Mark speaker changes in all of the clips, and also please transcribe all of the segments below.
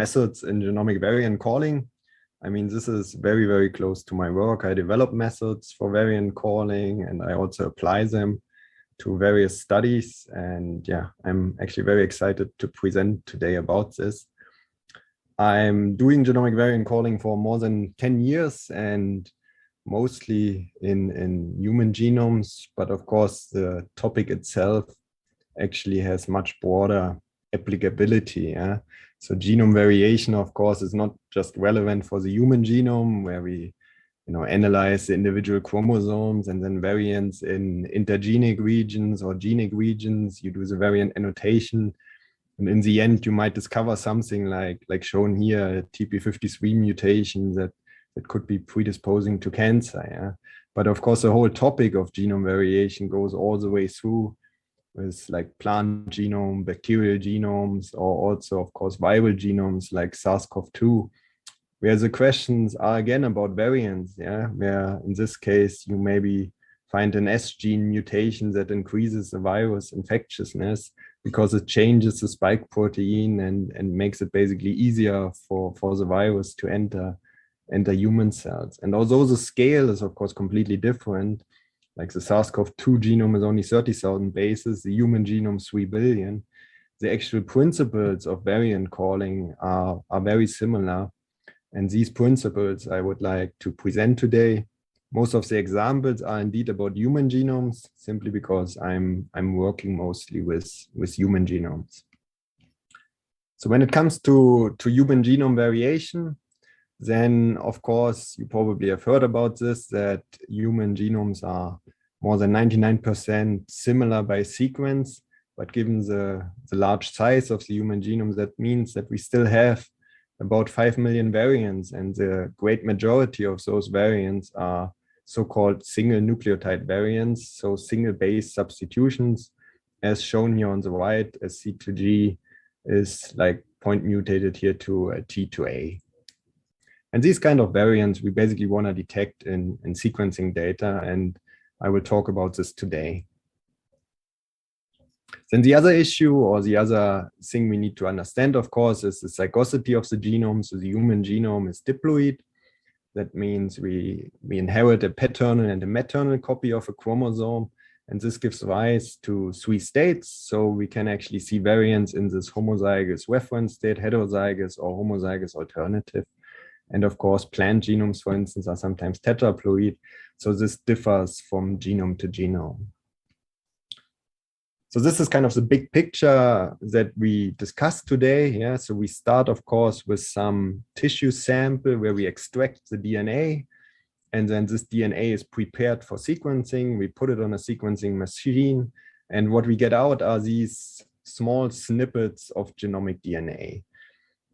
Speaker 1: methods in genomic variant calling. I mean, this is very, very close to my work. I develop methods for variant calling, and I also apply them to various studies. And yeah, I'm actually very excited to present today about this. I'm doing genomic variant calling for more than 10 years and mostly in human genomes, but of course the topic itself actually has much broader applicability. Yeah? So genome variation, of course, is not just relevant for the human genome, where we analyze the individual chromosomes and then variants in intergenic regions or genic regions. You do the variant annotation, and in the end, you might discover something like shown here, a TP53 mutation that could be predisposing to cancer. Yeah? But of course, the whole topic of genome variation goes all the way through with like plant genome, bacterial genomes, or also, of course, viral genomes like SARS-CoV-2, where the questions are again about variants, yeah, where in this case, you maybe find an S gene mutation that increases the virus infectiousness because it changes the spike protein and makes it basically easier for the virus to enter human cells. And although the scale is, of course, completely different, like the SARS-CoV-2 genome is only 30,000 bases, the human genome 3 billion, the actual principles of variant calling are very similar. And these principles I would like to present today. Most of the examples are indeed about human genomes, simply because I'm working mostly with human genomes. So when it comes to human genome variation, then of course you probably have heard about this, that human genomes are more than 99% similar by sequence, but given the large size of the human genome, that means that we still have about 5 million variants, and the great majority of those variants are so-called single nucleotide variants, so single base substitutions, as shown here on the right, as C2G is like point mutated here to a T to A. And these kind of variants we basically want to detect in sequencing data, and I will talk about this today. Then the other issue, or the other thing we need to understand, of course, is the zygosity of the genome. So the human genome is diploid. That means we inherit a paternal and a maternal copy of a chromosome, and this gives rise to 3 states. So we can actually see variants in this homozygous reference state, heterozygous, or homozygous alternative. And of course, plant genomes, for instance, are sometimes tetraploid. So this differs from genome to genome. So this is kind of the big picture that we discussed today. Yeah, so we start, of course, with some tissue sample where we extract the DNA, and then this DNA is prepared for sequencing. We put it on a sequencing machine, and what we get out are these small snippets of genomic DNA.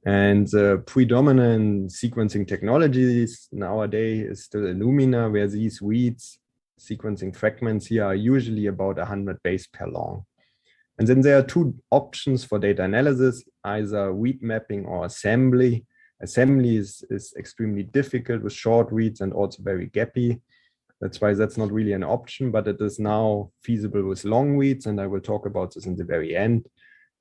Speaker 1: And the predominant sequencing technologies nowadays is still Illumina, where these reads, sequencing fragments here, are usually about 100 base pair long. And then there are 2 options for data analysis, either read mapping or assembly. Assembly is extremely difficult with short reads and also very gappy. That's why that's not really an option, but it is now feasible with long reads, and I will talk about this in the very end.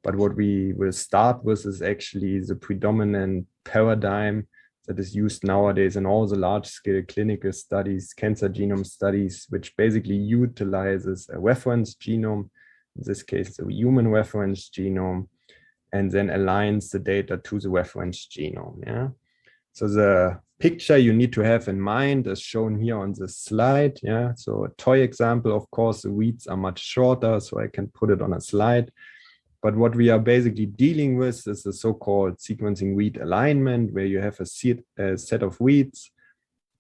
Speaker 1: But what we will start with is actually the predominant paradigm that is used nowadays in all the large-scale clinical studies, cancer genome studies, which basically utilizes a reference genome, in this case, a human reference genome, and then aligns the data to the reference genome. Yeah. So the picture you need to have in mind is shown here on this slide. Yeah. So a toy example, of course, the reads are much shorter, so I can put it on a slide. But what we are basically dealing with is the so-called sequencing read alignment, where you have a set of reads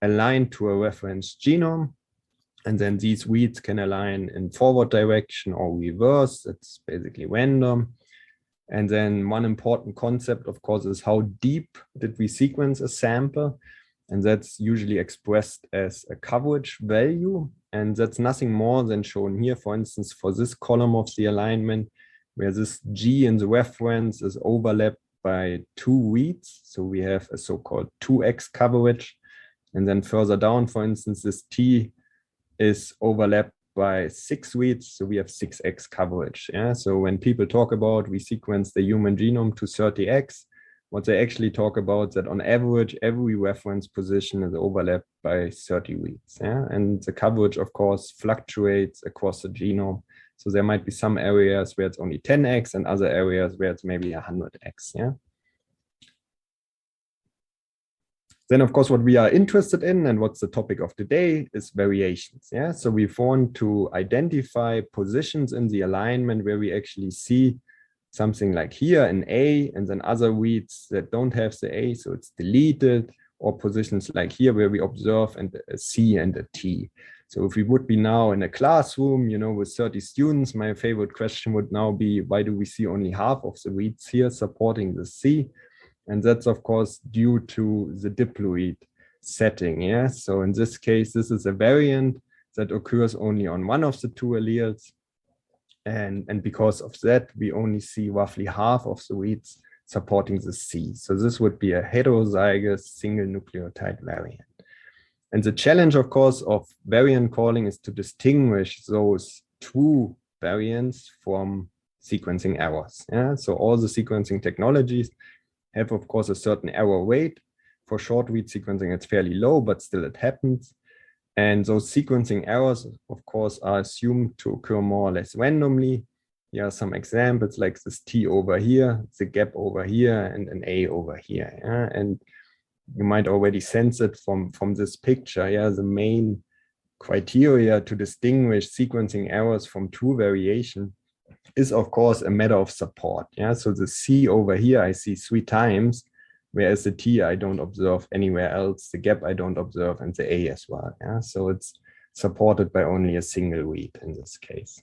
Speaker 1: aligned to a reference genome. And then these reads can align in forward direction or reverse. That's basically random. And then one important concept, of course, is how deep did we sequence a sample? And that's usually expressed as a coverage value. And that's nothing more than shown here, for instance, for this column of the alignment, where this G in the reference is overlapped by 2 reads. So we have a so-called 2x coverage. And then further down, for instance, this T is overlapped by 6 reads. So we have 6x coverage. Yeah. So when people talk about we sequence the human genome to 30x, what they actually talk about, that on average, every reference position is overlapped by 30 reads. Yeah? And the coverage, of course, fluctuates across the genome. So there might be some areas where it's only 10x and other areas where it's maybe 100x. Yeah. Then, of course, what we are interested in and what's the topic of today is variations. Yeah. So we want to identify positions in the alignment where we actually see something like here an A and then other reads that don't have the A, so it's deleted, or positions like here where we observe and a C and a T. So if we would be now in a classroom, with 30 students, my favorite question would now be, why do we see only half of the reads here supporting the C? And that's, of course, due to the diploid setting. Yeah. So in this case, this is a variant that occurs only on one of the two alleles. And because of that, we only see roughly half of the reads supporting the C. So this would be a heterozygous single nucleotide variant. And the challenge, of course, of variant calling is to distinguish those true variants from sequencing errors. Yeah? So all the sequencing technologies have, of course, a certain error rate. For short read sequencing, it's fairly low, but still it happens. And those sequencing errors, of course, are assumed to occur more or less randomly. Here are some examples like this T over here, the gap over here, and an A over here. Yeah? And you might already sense it from this picture. Yeah? The main criteria to distinguish sequencing errors from true variation is, of course, a matter of support. Yeah? So the C over here, I see 3 times, whereas the T I don't observe anywhere else, the gap I don't observe, and the A as well. Yeah? So it's supported by only a single read in this case.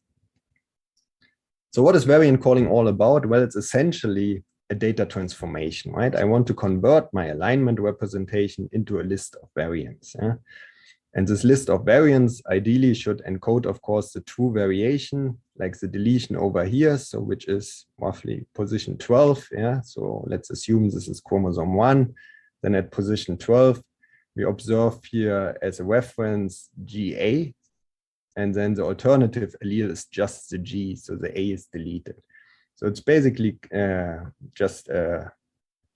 Speaker 1: So what is variant calling all about? Well, it's essentially a data transformation, right? I want to convert my alignment representation into a list of variants. Yeah? And this list of variants ideally should encode, of course, the true variation, like the deletion over here, so which is roughly position 12. Yeah, so let's assume this is chromosome 1. Then at position 12, we observe here as a reference GA, and then the alternative allele is just the G, so the A is deleted. So it's basically just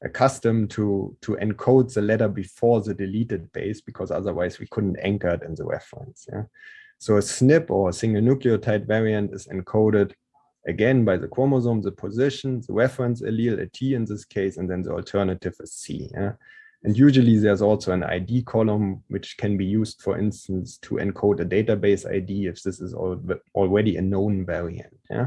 Speaker 1: accustomed to encode the letter before the deleted base, because otherwise we couldn't anchor it in the reference. Yeah? So a SNP or a single nucleotide variant is encoded again by the chromosome, the position, the reference allele, a T in this case, and then the alternative is C. Yeah? And usually there's also an ID column, which can be used, for instance, to encode a database ID if this is already a known variant. Yeah?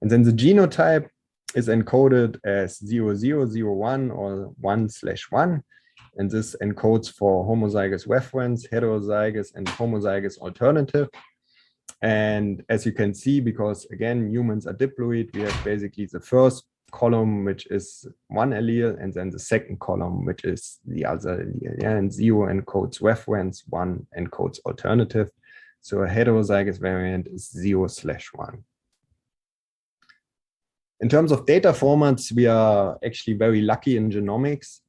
Speaker 1: And then the genotype is encoded as 0001 or 1/1. And this encodes for homozygous reference, heterozygous, and homozygous alternative. And as you can see, because again, humans are diploid, we have basically the first column, which is one allele, and then the second column, which is the other allele. Yeah? And 0 encodes reference, 1 encodes alternative. So a heterozygous variant is 0/1. In terms of data formats, we are actually very lucky in genomics,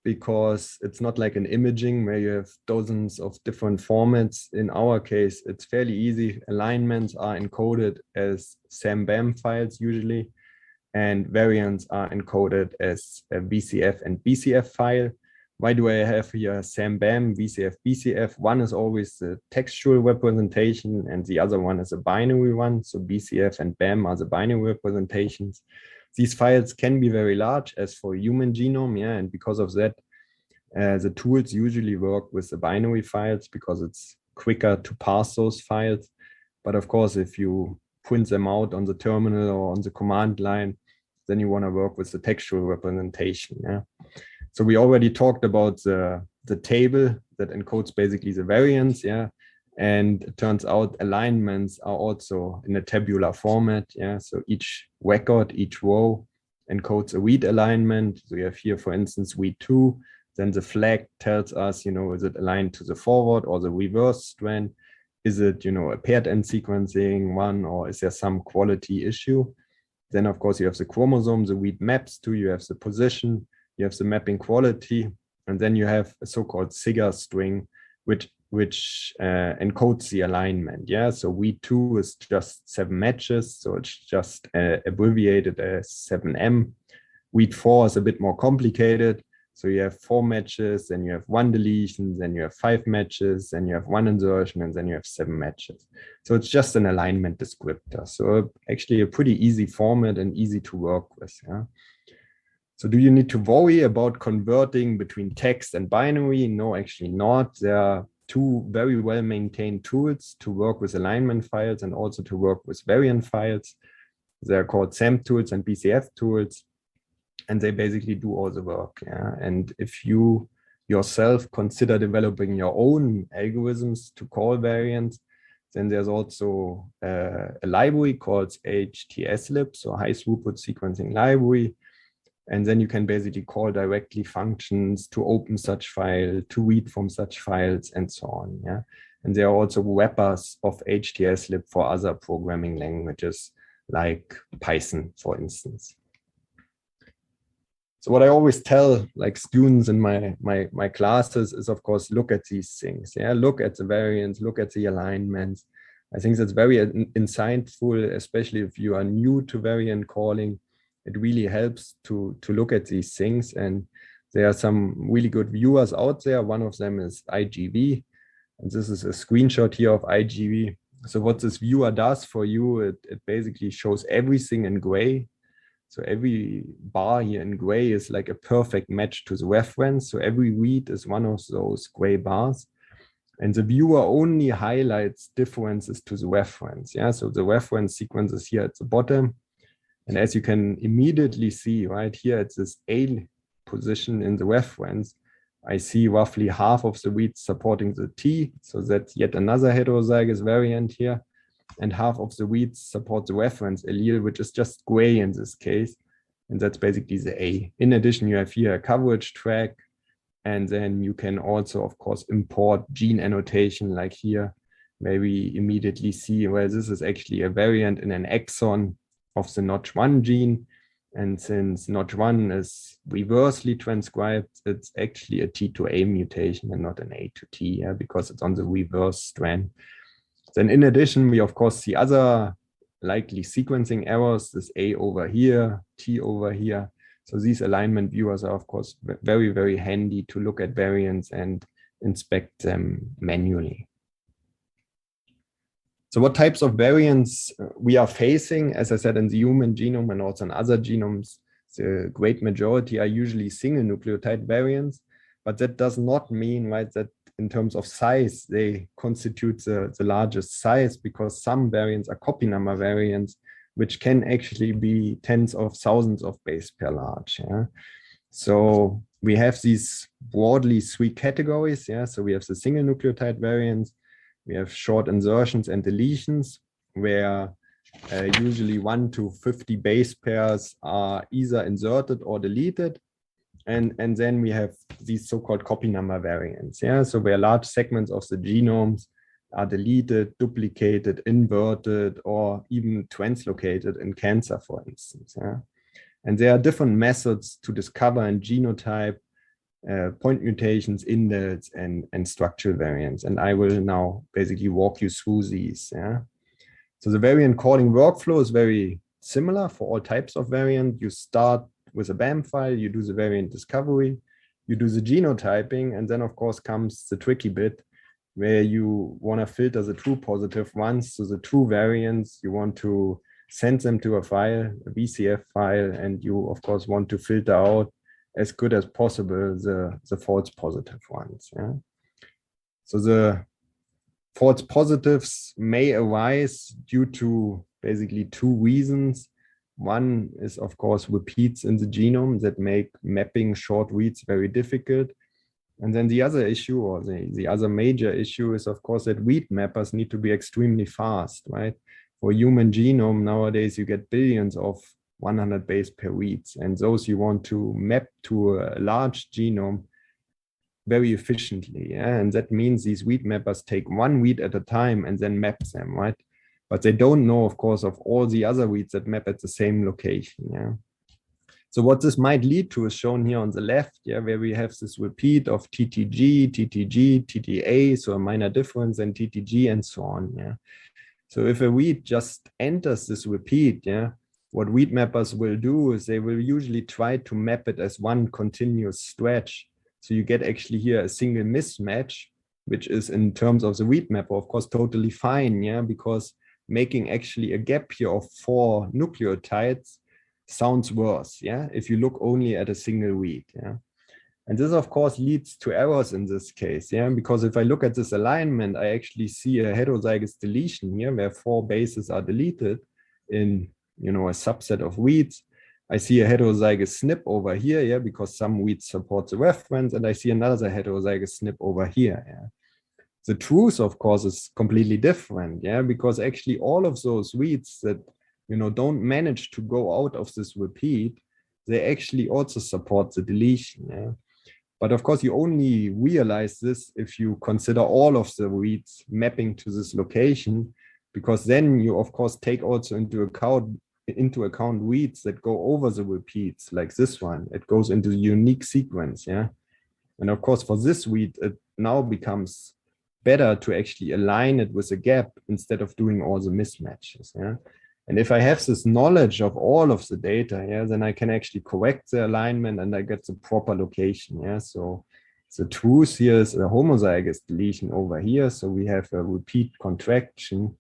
Speaker 1: because it's not like an imaging where you have dozens of different formats. In our case, it's fairly easy. Alignments are encoded as SAM-BAM files usually, and variants are encoded as a VCF and BCF file. Why do I have here SAM-BAM, VCF, BCF? One is always the textual representation, and the other one is a binary one. So BCF and BAM are the binary representations. These files can be very large, as for human genome, yeah, and because of that, the tools usually work with the binary files because it's quicker to parse those files. But of course, if you print them out on the terminal or on the command line, then you want to work with the textual representation. Yeah. So we already talked about the table that encodes basically the variants. Yeah. And it turns out alignments are also in a tabular format. Yeah. So each record, each row encodes a read alignment. So we have here, for instance, read 2. Then the flag tells us, is it aligned to the forward or the reverse strand? Is it, a paired end sequencing one, or is there some quality issue? Then, of course, you have the chromosome, the read maps to, you have the position, you have the mapping quality, and then you have a so-called SIGA string, which encodes the alignment. Yeah, so read 2 is just 7 matches, so it's just abbreviated as 7M. weed 4 is a bit more complicated. So you have 4 matches, then you have 1 deletion, then you have 5 matches, then you have 1 insertion, and then you have 7 matches. So it's just an alignment descriptor. So actually a pretty easy format and easy to work with. Yeah. So do you need to worry about converting between text and binary? No, actually not. There are 2 very well maintained tools to work with alignment files and also to work with variant files. They're called SAM tools and BCF tools, and they basically do all the work. Yeah? And if you yourself consider developing your own algorithms to call variants, then there's also a library called HTSLib, so high throughput sequencing library. And then you can basically call directly functions to open such file, to read from such files, and so on. Yeah, and there are also wrappers of HTSLib for other programming languages like Python, for instance. So what I always tell like students in my classes is, of course, look at these things. Yeah, look at the variants, look at the alignments. I think that's very insightful, especially if you are new to variant calling. It really helps to look at these things, and there are some really good viewers out there. One of them is IGV, and this is a screenshot here of IGV. So what this viewer does for you, it basically shows everything in gray. So every bar here in gray is like a perfect match to the reference. So every read is one of those gray bars. And the viewer only highlights differences to the reference. Yeah, so the reference sequence is here at the bottom. And as you can immediately see right here at this A position in the reference, I see roughly half of the reads supporting the T. So that's yet another heterozygous variant here. And half of the reads support the reference allele, which is just gray in this case. And that's basically the A. In addition, you have here a coverage track. And then you can also, of course, import gene annotation like here, where we immediately see, well, this is actually a variant in an exon of the Notch1 gene. And since Notch1 is reversely transcribed, it's actually a T to A mutation and not an A to T, yeah, because it's on the reverse strand. Then in addition, we of course see other likely sequencing errors, this A over here, T over here. So these alignment viewers are of course very, very handy to look at variants and inspect them manually. So what types of variants we are facing, as I said, in the human genome and also in other genomes, the great majority are usually single nucleotide variants, but that does not mean, right, that in terms of size, they constitute the largest size, because some variants are copy number variants, which can actually be tens of thousands of base pair large. Yeah? So we have these broadly 3 categories. Yeah? So we have the single nucleotide variants, we have short insertions and deletions, where usually 1 to 50 base pairs are either inserted or deleted. And then we have these so-called copy number variants. Yeah, so where large segments of the genomes are deleted, duplicated, inverted, or even translocated in cancer, for instance. Yeah? And there are different methods to discover and genotype point mutations, InDels, and structural variants. And I will now basically walk you through these. Yeah? So the variant calling workflow is very similar for all types of variant. You start with a BAM file, you do the variant discovery, you do the genotyping, and then of course comes the tricky bit where you want to filter the true positive ones. So the true variants, you want to send them to a file, a VCF file, and you of course want to filter out as good as possible the false positive ones. Yeah? So the false positives may arise due to basically 2 reasons. One is, of course, repeats in the genome that make mapping short reads very difficult. And then the other issue, or the other major issue, is, of course, that read mappers need to be extremely fast, right? For human genome, nowadays, you get billions of 100 base pair reads, and those you want to map to a large genome very efficiently. Yeah? And that means these read mappers take 1 read at a time and then map them, right? But they don't know, of course, of all the other reads that map at the same location. Yeah. So what this might lead to is shown here on the left, yeah, where we have this repeat of TTG, TTG, TTA, so a minor difference, and TTG, and so on. Yeah. So if a read just enters this repeat, yeah, what weed mappers will do is they will usually try to map it as one continuous stretch. So you get actually here a single mismatch, which is in terms of the weed mapper, of course, totally fine, yeah, because making actually a gap here of 4 nucleotides sounds worse, yeah, if you look only at a single weed, yeah. And this, of course, leads to errors in this case, yeah, because if I look at this alignment, I actually see a heterozygous deletion here where 4 bases are deleted in, you know, a subset of weeds. I see a heterozygous SNP over here, yeah, because some weeds support the reference, and I see another heterozygous SNP over here, yeah. The truth, of course, is completely different, yeah, because actually all of those weeds that, you know, don't manage to go out of this repeat, they actually also support the deletion, yeah. But of course, you only realize this if you consider all of the weeds mapping to this location, because then you, of course, take also into account weeds that go over the repeats, like this one. It goes into the unique sequence, yeah. And of course, for this weed, it now becomes better to actually align it with a gap instead of doing all the mismatches, yeah. And if I have this knowledge of all of the data, yeah, then I can actually correct the alignment and I get the proper location, yeah. So the truth here is a homozygous deletion over here. So we have a repeat contraction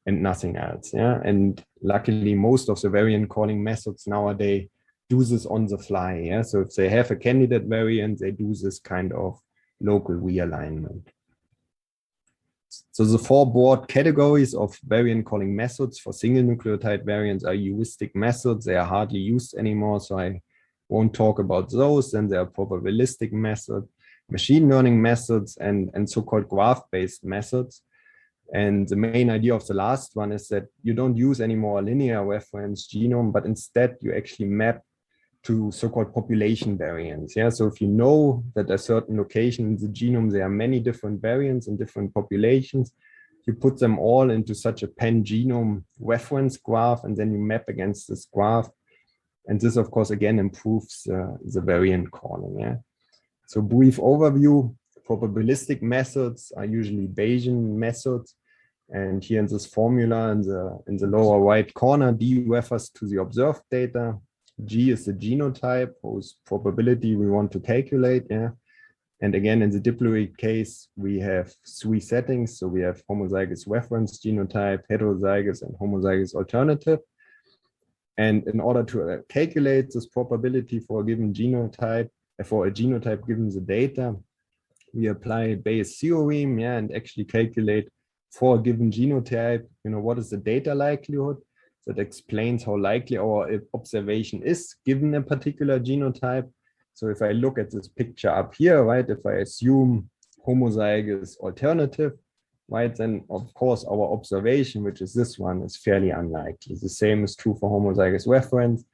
Speaker 1: and nothing else, yeah. And luckily, most of the variant calling methods nowadays do this on the fly, yeah. So if they have a candidate variant, they do this kind of local realignment. So the 4 broad categories of variant calling methods for single nucleotide variants are heuristic methods. They are hardly used anymore, so I won't talk about those. Then there are probabilistic methods, machine learning methods, and so-called graph-based methods. And the main idea of the last one is that you don't use anymore a linear reference genome, but instead you actually map to so-called population variants. Yeah, so if you know that a certain location in the genome, there are many different variants in different populations, you put them all into such a pan-genome reference graph, and then you map against this graph. And this, of course, again, improves the variant calling. Yeah. So brief overview, probabilistic methods are usually Bayesian methods. And here in this formula in the lower right corner, D refers to the observed data. G is the genotype whose probability we want to calculate, yeah. And again, in the diploid case, we have 3 settings. So we have homozygous reference genotype, heterozygous, and homozygous alternative. And in order to calculate this probability for a given genotype, for a genotype given the data, we apply Bayes' theorem, yeah, and actually calculate for a given genotype, you know, what is the data likelihood that explains how likely our observation is given a particular genotype. So if I look at this picture up here, right, if I assume homozygous alternative, right, then of course our observation, which is this one, is fairly unlikely. The same is true for homozygous reference.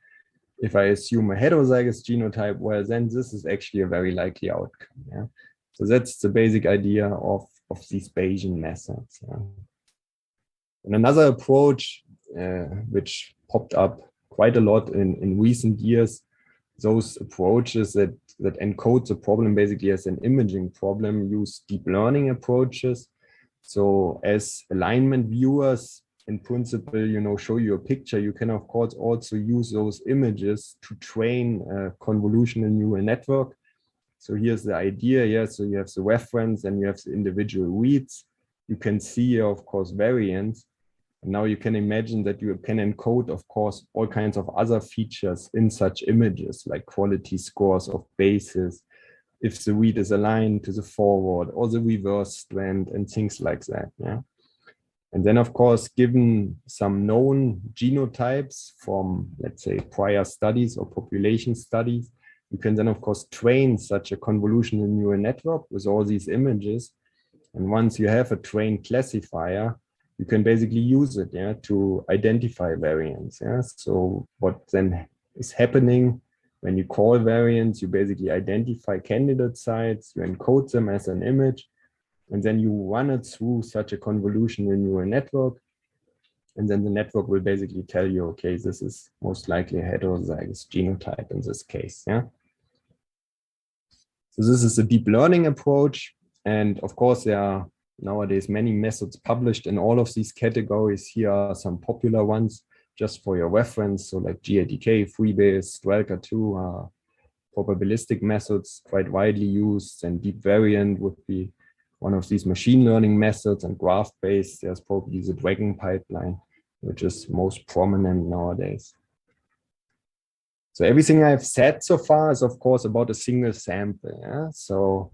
Speaker 1: If I assume a heterozygous genotype, well, then this is actually a very likely outcome. Yeah. So that's the basic idea of these Bayesian methods. Yeah. And another approach, which popped up quite a lot in recent years, those approaches that encode the problem basically as an imaging problem use deep learning approaches. So as alignment viewers, in principle, you know, show you a picture, you can of course also use those images to train a convolutional neural network. So here's the idea, yeah, so you have the reference and you have the individual reads. You can see, of course, variants. And now you can imagine that you can encode, of course, all kinds of other features in such images, like quality scores of bases, if the read is aligned to the forward or the reverse strand and things like that, yeah. And then, of course, given some known genotypes from, let's say, prior studies or population studies, you can then, of course, train such a convolutional neural network with all these images. And once you have a trained classifier, you can basically use it, yeah, to identify variants. Yeah. So what then is happening when you call variants, you basically identify candidate sites, you encode them as an image, and then you run it through such a convolutional neural network. And then the network will basically tell you, okay, this is most likely a heterozygous genotype in this case. Yeah. So this is a deep learning approach. And of course, there are nowadays many methods published in all of these categories. Here are some popular ones. just for your reference. So like GATK, Freebase, Strelka2 are probabilistic methods quite widely used, and deep variant would be one of these machine learning methods, and graph-based, there's probably the Dragon pipeline, which is most prominent nowadays. So everything I've said so far is of course about a single sample. Yeah? So,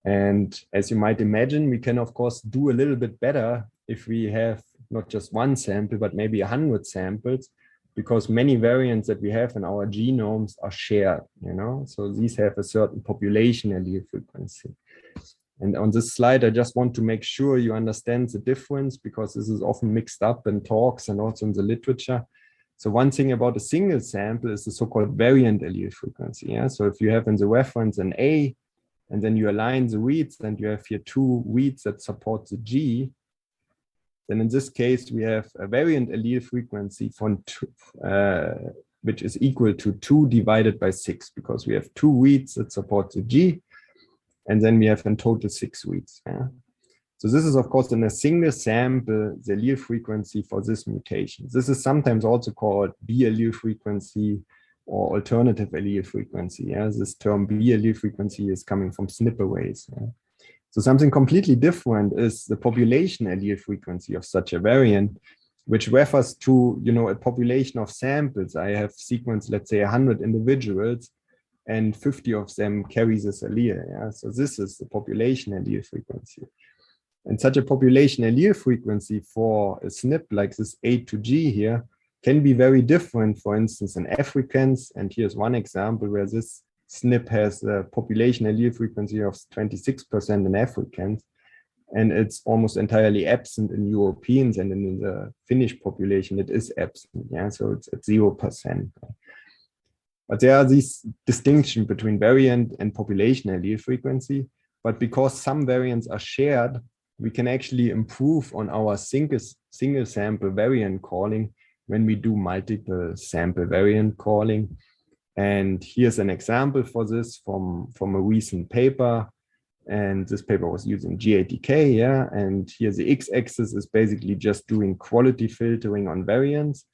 Speaker 1: and as you might imagine, we can of course do a little bit better if we have not just one sample, but maybe 100 samples, because many variants that we have in our genomes are shared, you know, so these have a certain population allele frequency. And on this slide, I just want to make sure you understand the difference, because this is often mixed up in talks and also in the literature. So one thing about a single sample is the so-called variant allele frequency. Yeah? So if you have in the reference an A, and then you align the reads, and you have here 2 reads that support the G, then in this case, we have a variant allele frequency from which is equal to 2 divided by 6, because we have 2 reads that support the G, and then we have in total 6 reads. Yeah? So this is, of course, in a single sample, the allele frequency for this mutation. This is sometimes also called B allele frequency or alternative allele frequency. Yeah? This term B allele frequency is coming from SNP arrays. Yeah? So something completely different is the population allele frequency of such a variant, which refers to, you know, a population of samples. I have sequenced, let's say, 100 individuals, and 50 of them carry this allele. Yeah? So this is the population allele frequency. And such a population allele frequency for a SNP like this A to G here can be very different, for instance, in Africans. And here's one example where this SNP has a population allele frequency of 26% in Africans, and it's almost entirely absent in Europeans, and in the Finnish population, it is absent. Yeah, so it's at 0%. But there are these distinctions between variant and population allele frequency. But because some variants are shared, we can actually improve on our single sample variant calling when we do multiple sample variant calling. And here's an example for this from a recent paper. And this paper was using GATK, yeah. And here the x-axis is basically just doing quality filtering on variants.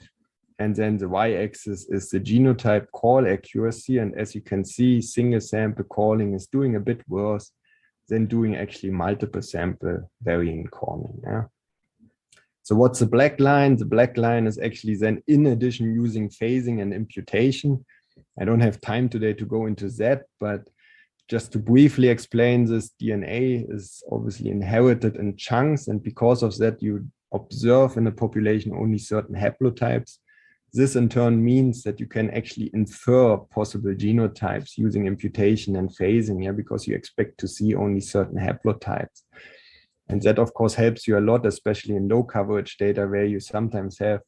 Speaker 1: And then the y-axis is the genotype call accuracy. And as you can see, single sample calling is doing a bit worse than doing actually multiple sample variant calling. Yeah. So what's the black line? The black line is actually then in addition using phasing and imputation. I don't have time today to go into that, but just to briefly explain this, DNA is obviously inherited in chunks, and because of that, you observe in the population only certain haplotypes. This in turn means that you can actually infer possible genotypes using imputation and phasing, yeah, because you expect to see only certain haplotypes. And that, of course, helps you a lot, especially in low coverage data where you sometimes have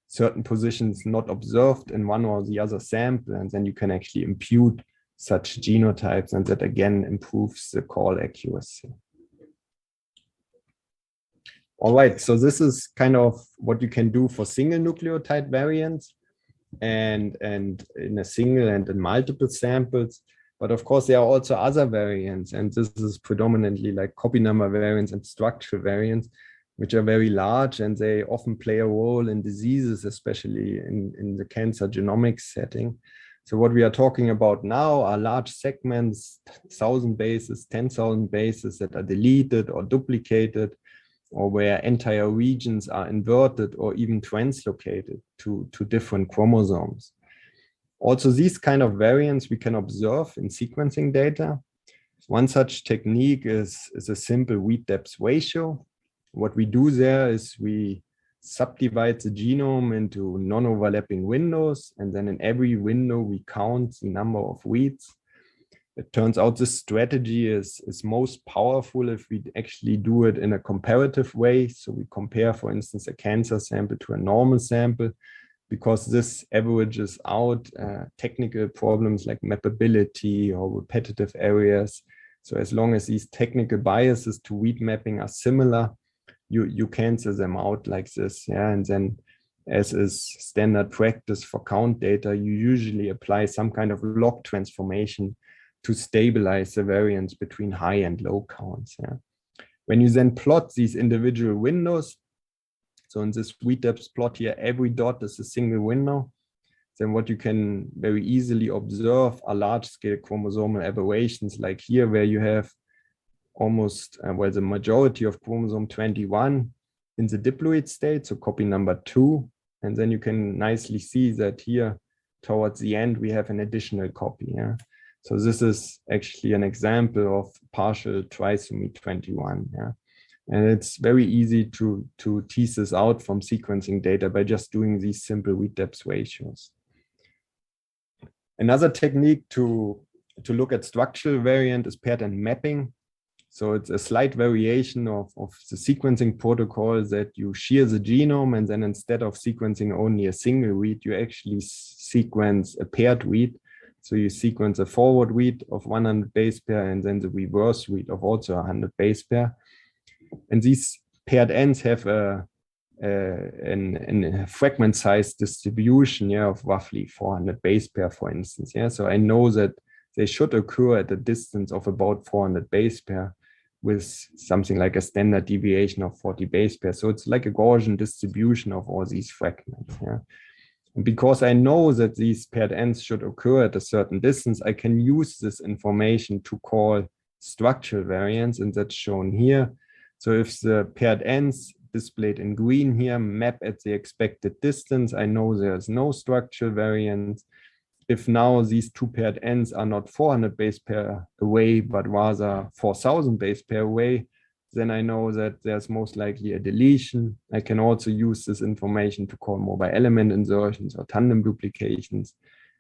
Speaker 1: certain positions not observed in one or the other sample, and then you can actually impute such genotypes, and that again improves the call accuracy. All right, so this is kind of what you can do for single nucleotide variants and in a single and in multiple samples. But of course, there are also other variants, and this is predominantly like copy number variants and structural variants, which are very large, and they often play a role in diseases, especially in the cancer genomics setting. So what we are talking about now are large segments, 1,000 bases, 10,000 bases that are deleted or duplicated, or where entire regions are inverted or even translocated to different chromosomes. Also, these kind of variants we can observe in sequencing data. One such technique is a simple read depth ratio. What we do there is we subdivide the genome into non-overlapping windows, and then in every window we count the number of reads. It turns out this strategy is most powerful if we actually do it in a comparative way. So we compare, for instance, a cancer sample to a normal sample, because this averages out technical problems like mappability or repetitive areas. So as long as these technical biases to read mapping are similar, you cancel them out like this. Yeah, and then as is standard practice for count data, you usually apply some kind of log transformation to stabilize the variance between high and low counts. Yeah. When you then plot these individual windows, So in this wheat depth plot here, every dot is a single window. Then what you can very easily observe are large-scale chromosomal aberrations, like here, where you have almost, well, the majority of chromosome 21 in the diploid state, so copy number 2. And then you can nicely see that here, towards the end, we have an additional copy. Yeah? So this is actually an example of partial trisomy 21. Yeah? And it's very easy to tease this out from sequencing data by just doing these simple wheat depth ratios. Another technique to look at structural variant is paired end mapping. So it's a slight variation of the sequencing protocol that you shear the genome, and then instead of sequencing only a single read, you actually sequence a paired read. So you sequence a forward read of 100 base pair and then the reverse read of also 100 base pair. And these paired ends have a fragment size distribution, yeah, of roughly 400 base pair, for instance. Yeah, so I know that they should occur at a distance of about 400 base pair with something like a standard deviation of 40 base pair. So it's like a Gaussian distribution of all these fragments. Yeah. And because I know that these paired ends should occur at a certain distance, I can use this information to call structural variants, and that's shown here. So if the paired ends displayed in green here map at the expected distance, I know there's no structural variant. If now these two paired ends are not 400 base pair away, but rather 4,000 base pair away, then I know that there's most likely a deletion. I can also use this information to call mobile element insertions or tandem duplications.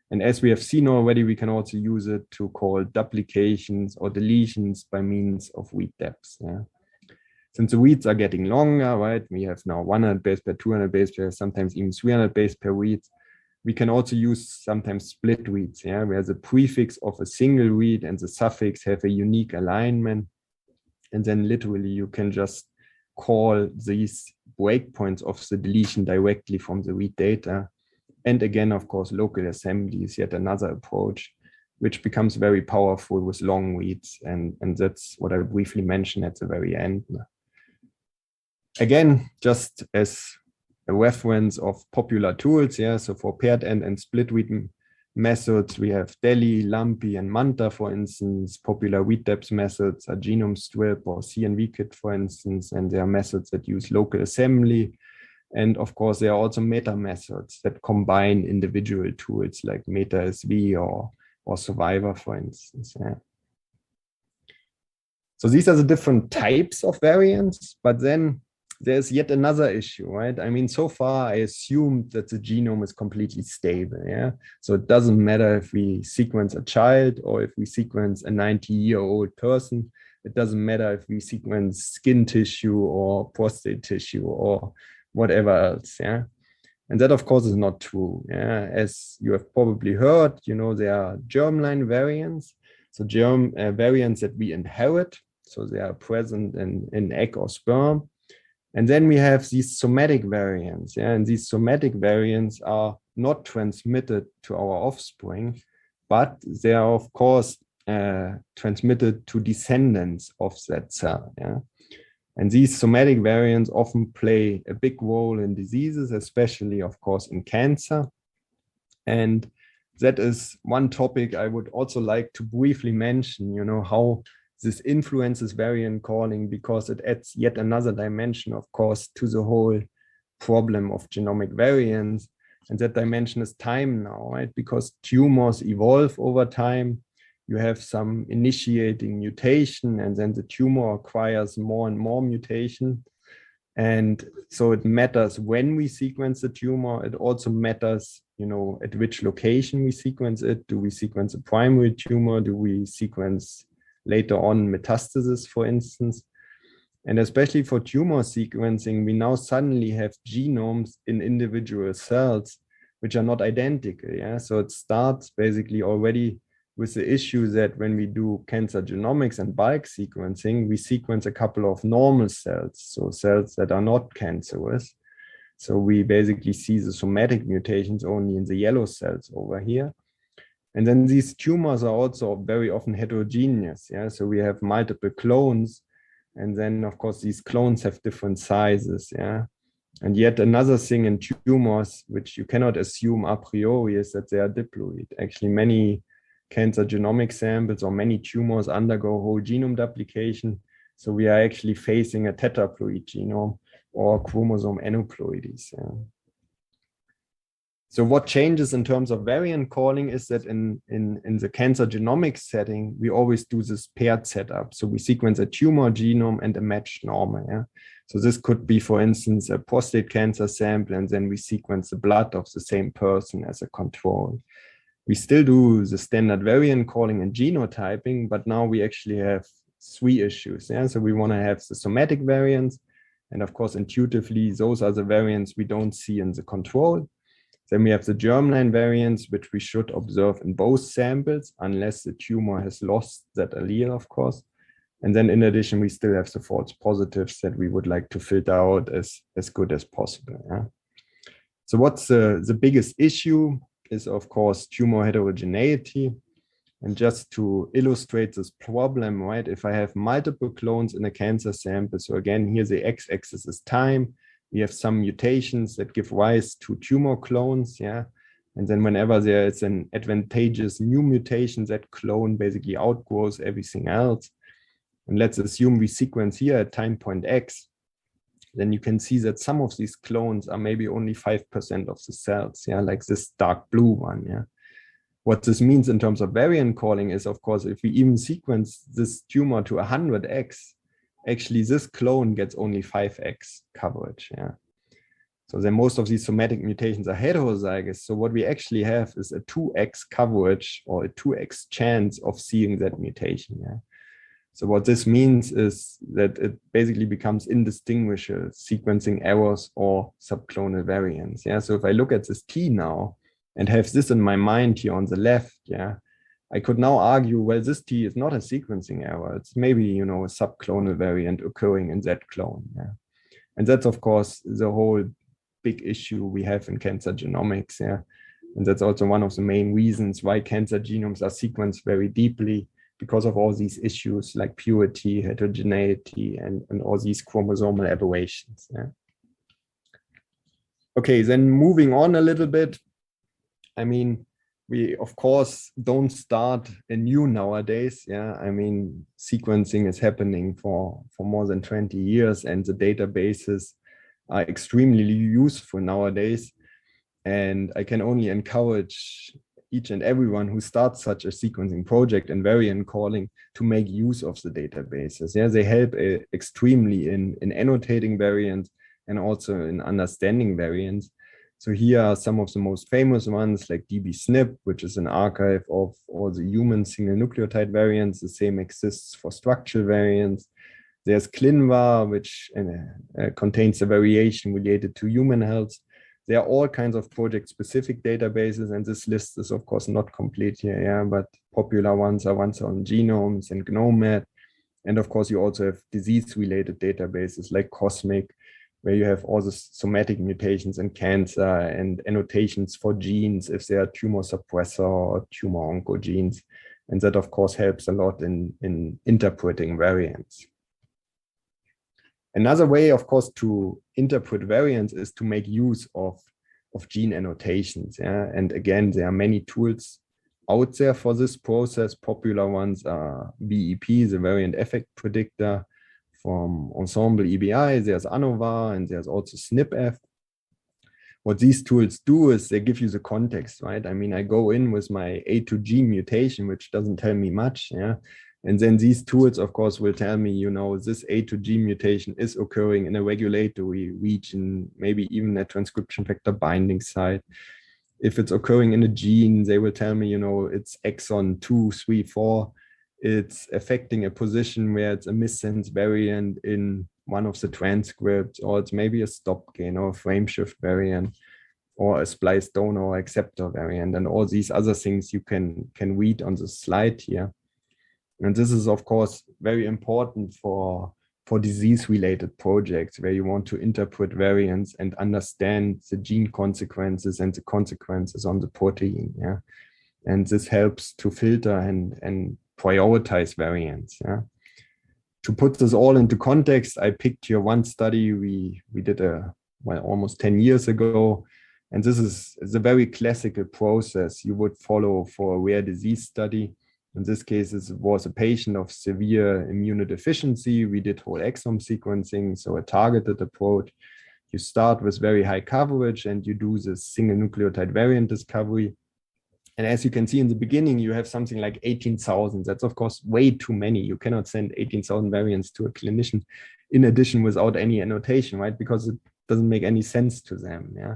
Speaker 1: And as we have seen already, we can also use it to call duplications or deletions by means of read depths. Yeah. Since the reads are getting longer, right? We have now 100 base pair, 200 base pair, sometimes even 300 base pair reads. We can also use sometimes split reads, yeah, where the prefix of a single read and the suffix have a unique alignment. And then literally you can just call these breakpoints of the deletion directly from the read data. And again, of course, local assembly is yet another approach, which becomes very powerful with long reads. And that's what I briefly mentioned at the very end. Again, just as a reference of popular tools, yeah. So for paired end and split read methods, we have DELI, LAMPI, and MANTA, for instance. Popular read depth methods are genome strip or CNV-kit, for instance, and there are methods that use local assembly. And of course, there are also meta methods that combine individual tools like MetaSV or Survivor, for instance. Yeah. So these are the different types of variants, but then there's yet another issue, right? I mean, so far I assumed that the genome is completely stable, yeah? So it doesn't matter if we sequence a child or if we sequence a 90-year-old person. It doesn't matter if we sequence skin tissue or prostate tissue or whatever else, yeah? And that, of course, is not true, yeah? As you have probably heard, you know, there are germline variants, so variants that we inherit, so they are present in egg or sperm. And then we have these somatic variants, yeah, and these somatic variants are not transmitted to our offspring, but they are, of course, transmitted to descendants of that cell, yeah. And these somatic variants often play a big role in diseases, especially, of course, in cancer. And that is one topic I would also like to briefly mention, you know, how this influences variant calling, because it adds yet another dimension, of course, to the whole problem of genomic variants. And that dimension is time now, right? Because tumors evolve over time. You have some initiating mutation, and then the tumor acquires more and more mutation. And so it matters when we sequence the tumor. It also matters, you know, at which location we sequence it. Do we sequence a primary tumor? Do we sequence later on metastasis, for instance? And especially for tumor sequencing, we now suddenly have genomes in individual cells which are not identical. Yeah, so it starts basically already with the issue that when we do cancer genomics and bulk sequencing, we sequence a couple of normal cells, so cells that are not cancerous. So we basically see the somatic mutations only in the yellow cells over here. And then these tumors are also very often heterogeneous. Yeah, so we have multiple clones, and then of course these clones have different sizes. Yeah, And yet another thing in tumors, which you cannot assume a priori, is that they are diploid. Actually, many cancer genomic samples or many tumors undergo whole genome duplication. So we are actually facing a tetraploid genome or chromosome aneuploidies. Yeah. So what changes in terms of variant calling is that in the cancer genomics setting, we always do this paired setup. So we sequence a tumor genome and a matched normal. Yeah? So this could be, for instance, a prostate cancer sample, and then we sequence the blood of the same person as a control. We still do the standard variant calling and genotyping, but now we actually have three issues. Yeah? So we want to have the somatic variants. And of course, intuitively, those are the variants we don't see in the control. Then we have the germline variants, which we should observe in both samples, unless the tumor has lost that allele, of course. And then in addition, we still have the false positives that we would like to filter out as good as possible. Yeah? So what's the biggest issue is, of course, tumor heterogeneity. And just to illustrate this problem, right, if I have multiple clones in a cancer sample, so again, here the x-axis is time, we have some mutations that give rise to tumor clones, yeah. And then whenever there is an advantageous new mutation, that clone basically outgrows everything else. And let's assume we sequence here at time point x, then you can see that some of these clones are maybe only 5% of the cells, yeah, like this dark blue one, yeah. What this means in terms of variant calling is, of course, if we even sequence this tumor to 100x, actually this clone gets only 5x coverage. Yeah. So then most of these somatic mutations are heterozygous. So what we actually have is a 2x coverage or a 2x chance of seeing that mutation. Yeah. So what this means is that it basically becomes indistinguishable sequencing errors or subclonal variants. Yeah. So if I look at this T now and have this in my mind here on the left, yeah, I could now argue, well, this T is not a sequencing error. It's maybe, a subclonal variant occurring in that clone. Yeah. And that's, of course, the whole big issue we have in cancer genomics. Yeah. And that's also one of the main reasons why cancer genomes are sequenced very deeply, because of all these issues like purity, heterogeneity, and all these chromosomal aberrations. Yeah. Okay, then moving on a little bit. I mean, we, of course, don't start anew nowadays. Yeah, I mean, sequencing is happening for more than 20 years, and the databases are extremely useful nowadays. And I can only encourage each and everyone who starts such a sequencing project and variant calling to make use of the databases. Yeah, they help extremely in annotating variants and also in understanding variants. So here are some of the most famous ones, like dbSNP, which is an archive of all the human single nucleotide variants. The same exists for structural variants. There's ClinVar, which contains a variation related to human health. There are all kinds of project-specific databases, and this list is, of course, not complete here, yeah, but popular ones are ones on genomes and Genomic. And of course, you also have disease-related databases like Cosmic, where you have all the somatic mutations in cancer and annotations for genes if they are tumor suppressor or tumor oncogenes. And that, of course, helps a lot in interpreting variants. Another way, of course, to interpret variants is to make use of gene annotations. Yeah? And again, there are many tools out there for this process. Popular ones are VEP, the variant effect predictor, from EMBL-EBI, there's ANNOVAR, and there's also SNPF. What these tools do is they give you the context, right? I mean, I go in with my A to G mutation, which doesn't tell me much, yeah? And then these tools, of course, will tell me, this A to G mutation is occurring in a regulatory region, maybe even a transcription factor binding site. If it's occurring in a gene, they will tell me, it's exon 2, 3, 4. It's affecting a position where it's a missense variant in one of the transcripts, or it's maybe a stop gain or a frame shift variant, or a splice donor or acceptor variant, and all these other things you can read on the slide here. And this is, of course, very important for disease-related projects where you want to interpret variants and understand the gene consequences and the consequences on the protein. Yeah, and this helps to filter and prioritize variants. Yeah. To put this all into context, I picked here one study we did a well, almost 10 years ago. And this is a very classical process you would follow for a rare disease study. In this case, it was a patient of severe immunodeficiency. We did whole exome sequencing, so a targeted approach. You start with very high coverage and you do this single nucleotide variant discovery. And as you can see in the beginning, you have something like 18,000. That's of course way too many. You cannot send 18,000 variants to a clinician in addition without any annotation, right? Because it doesn't make any sense to them, yeah.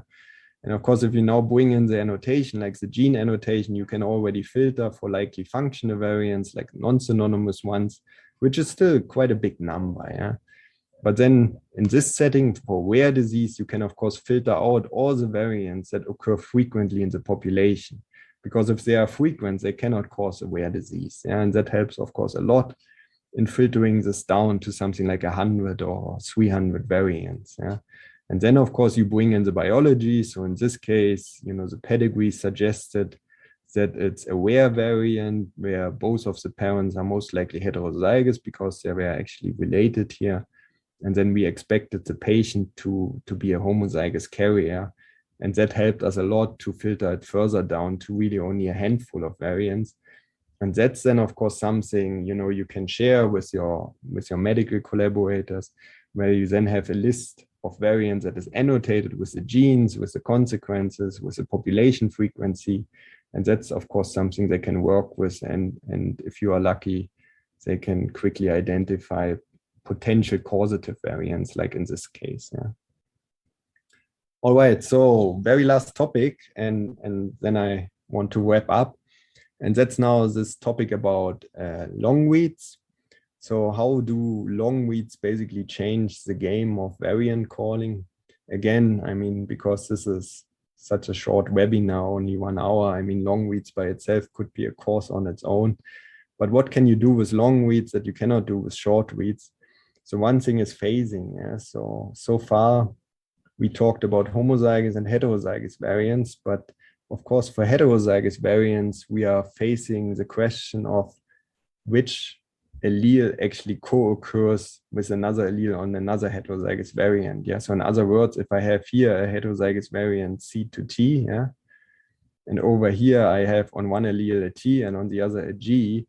Speaker 1: And of course, if you now bring in the annotation, like the gene annotation, you can already filter for likely functional variants, like non-synonymous ones, which is still quite a big number, yeah. But then in this setting for rare disease, you can of course filter out all the variants that occur frequently in the population, because if they are frequent, they cannot cause a rare disease. Yeah? And that helps of course a lot in filtering this down to something like 100 or 300 variants. Yeah? And then of course you bring in the biology. So in this case, you know, the pedigree suggested that it's a rare variant where both of the parents are most likely heterozygous because they were actually related here. And then we expected the patient to be a homozygous carrier. And that helped us a lot to filter it further down to really only a handful of variants. And that's then, of course, something, you know, you can share with your medical collaborators, where you then have a list of variants that is annotated with the genes, with the consequences, with the population frequency. And that's, of course, something they can work with. And if you are lucky, they can quickly identify potential causative variants, like in this case. Yeah. All right, so very last topic, and then I want to wrap up. And that's now this topic about long reads. So how do long reads basically change the game of variant calling? Again, I mean, because this is such a short webinar, only 1 hour, I mean, long reads by itself could be a course on its own. But what can you do with long reads that you cannot do with short reads? So one thing is phasing. Yeah? So far, we talked about homozygous and heterozygous variants, but of course, for heterozygous variants, we are facing the question of which allele actually co-occurs with another allele on another heterozygous variant. Yeah. So in other words, if I have here a heterozygous variant C to T, yeah, and over here I have on one allele a T and on the other a G,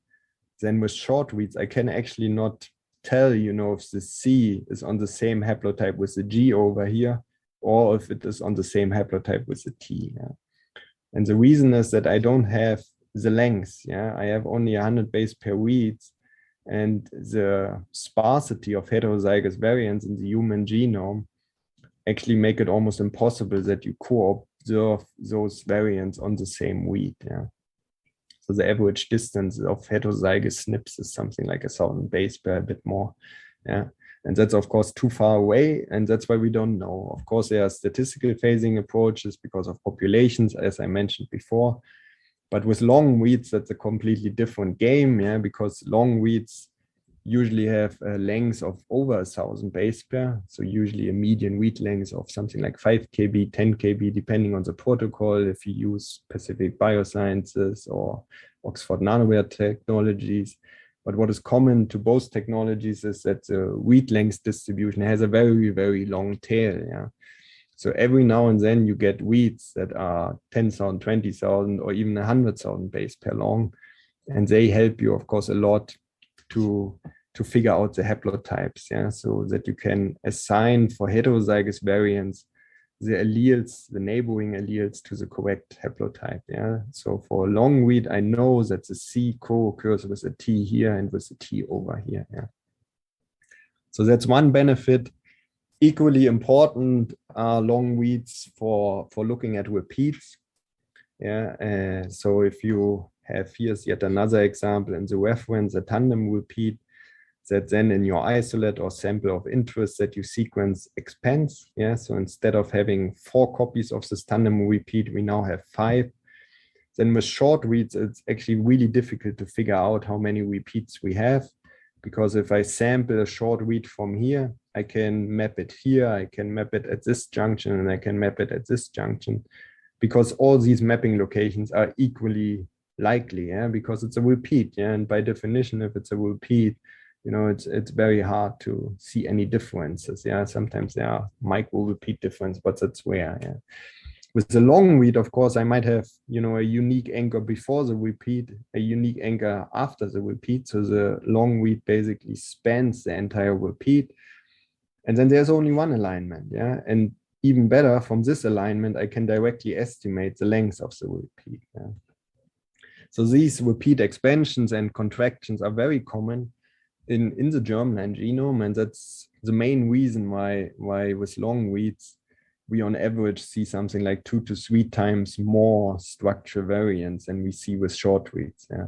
Speaker 1: then with short reads, I can actually not tell, you know, if the C is on the same haplotype with the G over here, or if it is on the same haplotype with the T. Yeah. And the reason is that I don't have the length. Yeah, I have only 100 base pair reads, and the sparsity of heterozygous variants in the human genome actually make it almost impossible that you co-observe those variants on the same read. Yeah. So the average distance of heterozygous SNPs is something like 1,000 base pair, a bit more. Yeah. And that's, of course, too far away. And that's why we don't know. Of course, there are statistical phasing approaches because of populations, as I mentioned before. But with long reads, that's a completely different game, yeah, because long reads usually have a length of over 1,000 base pair. So usually a median read length of something like 5 kb, 10 kb, depending on the protocol, if you use Pacific Biosciences or Oxford Nanoware Technologies. But what is common to both technologies is that the read length distribution has a very, very long tail. Yeah. So every now and then you get reads that are 10,000, 20,000, or even 100,000 base pair long. And they help you, of course, a lot to figure out the haplotypes. Yeah. So that you can assign for heterozygous variants the alleles, the neighboring alleles to the correct haplotype. Yeah. So for a long read, I know that the C co-occurs with a T here and with the T over here. Yeah. So that's one benefit. Equally important are long reads for looking at repeats. Yeah. So if you have, here's yet another example in the reference, a tandem repeat, that then in your isolate or sample of interest that you sequence expands. Yeah, so instead of having 4 copies of this tandem repeat, we now have 5. Then with short reads, it's actually really difficult to figure out how many repeats we have, because if I sample a short read from here, I can map it here, I can map it at this junction, and I can map it at this junction, because all these mapping locations are equally likely, yeah, because it's a repeat. Yeah, and by definition, if it's a repeat, it's very hard to see any differences. Yeah, sometimes there are micro repeat difference, but that's where, yeah. With the long read, of course, I might have, a unique anchor before the repeat, a unique anchor after the repeat. So the long read basically spans the entire repeat. And then there's only one alignment, yeah. And even better, from this alignment, I can directly estimate the length of the repeat. Yeah? So these repeat expansions and contractions are very common in the germline genome, and that's the main reason why with long reads we on average see something like 2 to 3 times more structure variance than we see with short reads. Yeah?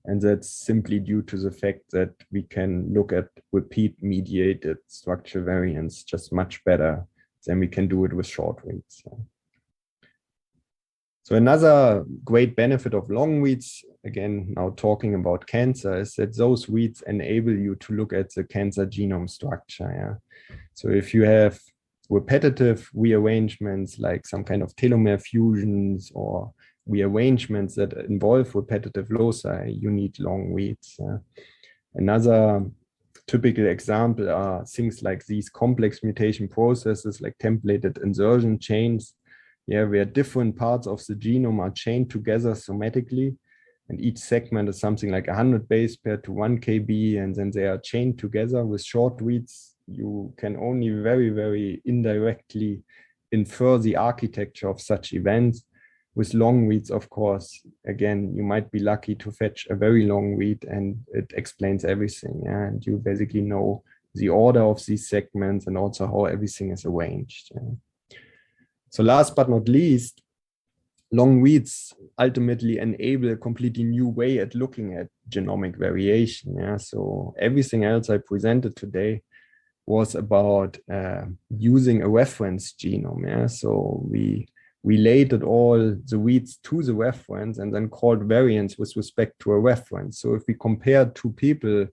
Speaker 1: And that's simply due to the fact that we can look at repeat mediated structure variance just much better than we can do it with short reads. Yeah? So another great benefit of long reads, again, now talking about cancer, is that those reads enable you to look at the cancer genome structure. Yeah? So if you have repetitive rearrangements, like some kind of telomere fusions or rearrangements that involve repetitive loci, you need long reads. Yeah? Another typical example are things like these complex mutation processes, like templated insertion chains, yeah, where different parts of the genome are chained together somatically, and each segment is something like 100 base pair to 1 kb, and then they are chained together. With short reads, you can only very, very indirectly infer the architecture of such events. With long reads, of course, again, you might be lucky to fetch a very long read and it explains everything. Yeah? And you basically know the order of these segments and also how everything is arranged. Yeah? So last but not least, long reads ultimately enable a completely new way at looking at genomic variation. Yeah? So everything else I presented today was about using a reference genome. Yeah? So we related all the reads to the reference and then called variance with respect to a reference. So if we compare two people,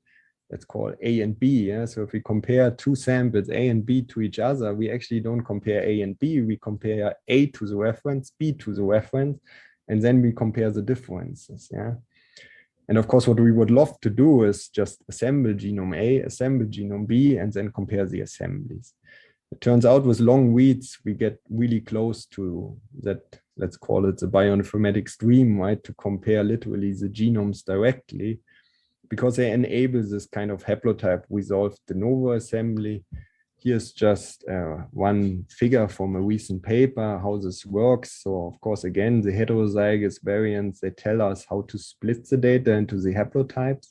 Speaker 1: let's call A and B. Yeah? So if we compare two samples, A and B, to each other, we actually don't compare A and B. We compare A to the reference, B to the reference, and then we compare the differences. Yeah. And of course, what we would love to do is just assemble genome A, assemble genome B, and then compare the assemblies. It turns out with long reads, we get really close to that, let's call it the bioinformatics dream, right? To compare literally the genomes directly, because they enable this kind of haplotype resolved de novo assembly. Here's just one figure from a recent paper, how this works. So of course, again, the heterozygous variants, they tell us how to split the data into the haplotypes.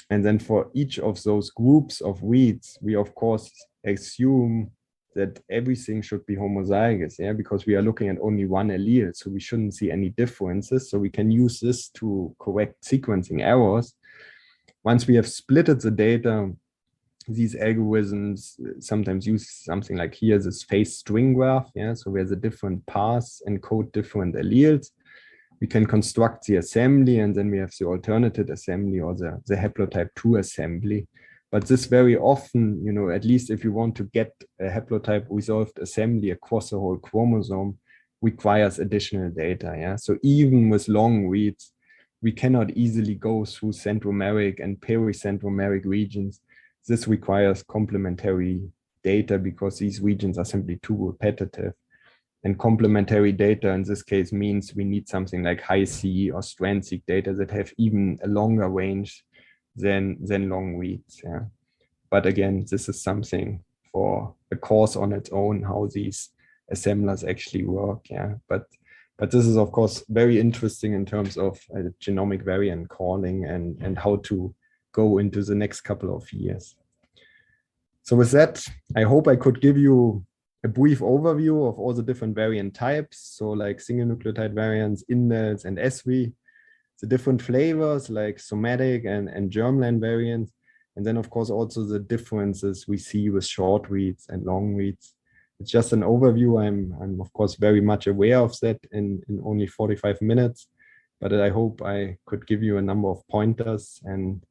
Speaker 1: And then for each of those groups of reads, we of course assume that everything should be homozygous, yeah, because we are looking at only one allele, so we shouldn't see any differences. So we can use this to correct sequencing errors. Once we have splitted the data, these algorithms sometimes use something like here, this phase string graph, yeah, so where the different paths encode different alleles. We can construct the assembly, and then we have the alternative assembly or the haplotype 2 assembly. But this very often, at least if you want to get a haplotype resolved assembly across a whole chromosome, requires additional data. Yeah. So even with long reads, we cannot easily go through centromeric and pericentromeric regions. This requires complementary data because these regions are simply too repetitive. And complementary data in this case means we need something like high-C or strand-seq data that have even a longer range than long reads. Yeah. But again, this is something for a course on its own, how these assemblers actually work. Yeah. But this is, of course, very interesting in terms of genomic variant calling and how to go into the next couple of years. So with that, I hope I could give you a brief overview of all the different variant types. So like single nucleotide variants, InDels and SV, the different flavors like somatic and germline variants. And then of course, also the differences we see with short reads and long reads. It's just an overview. I'm of course very much aware of that in only 45 minutes, but I hope I could give you a number of pointers. And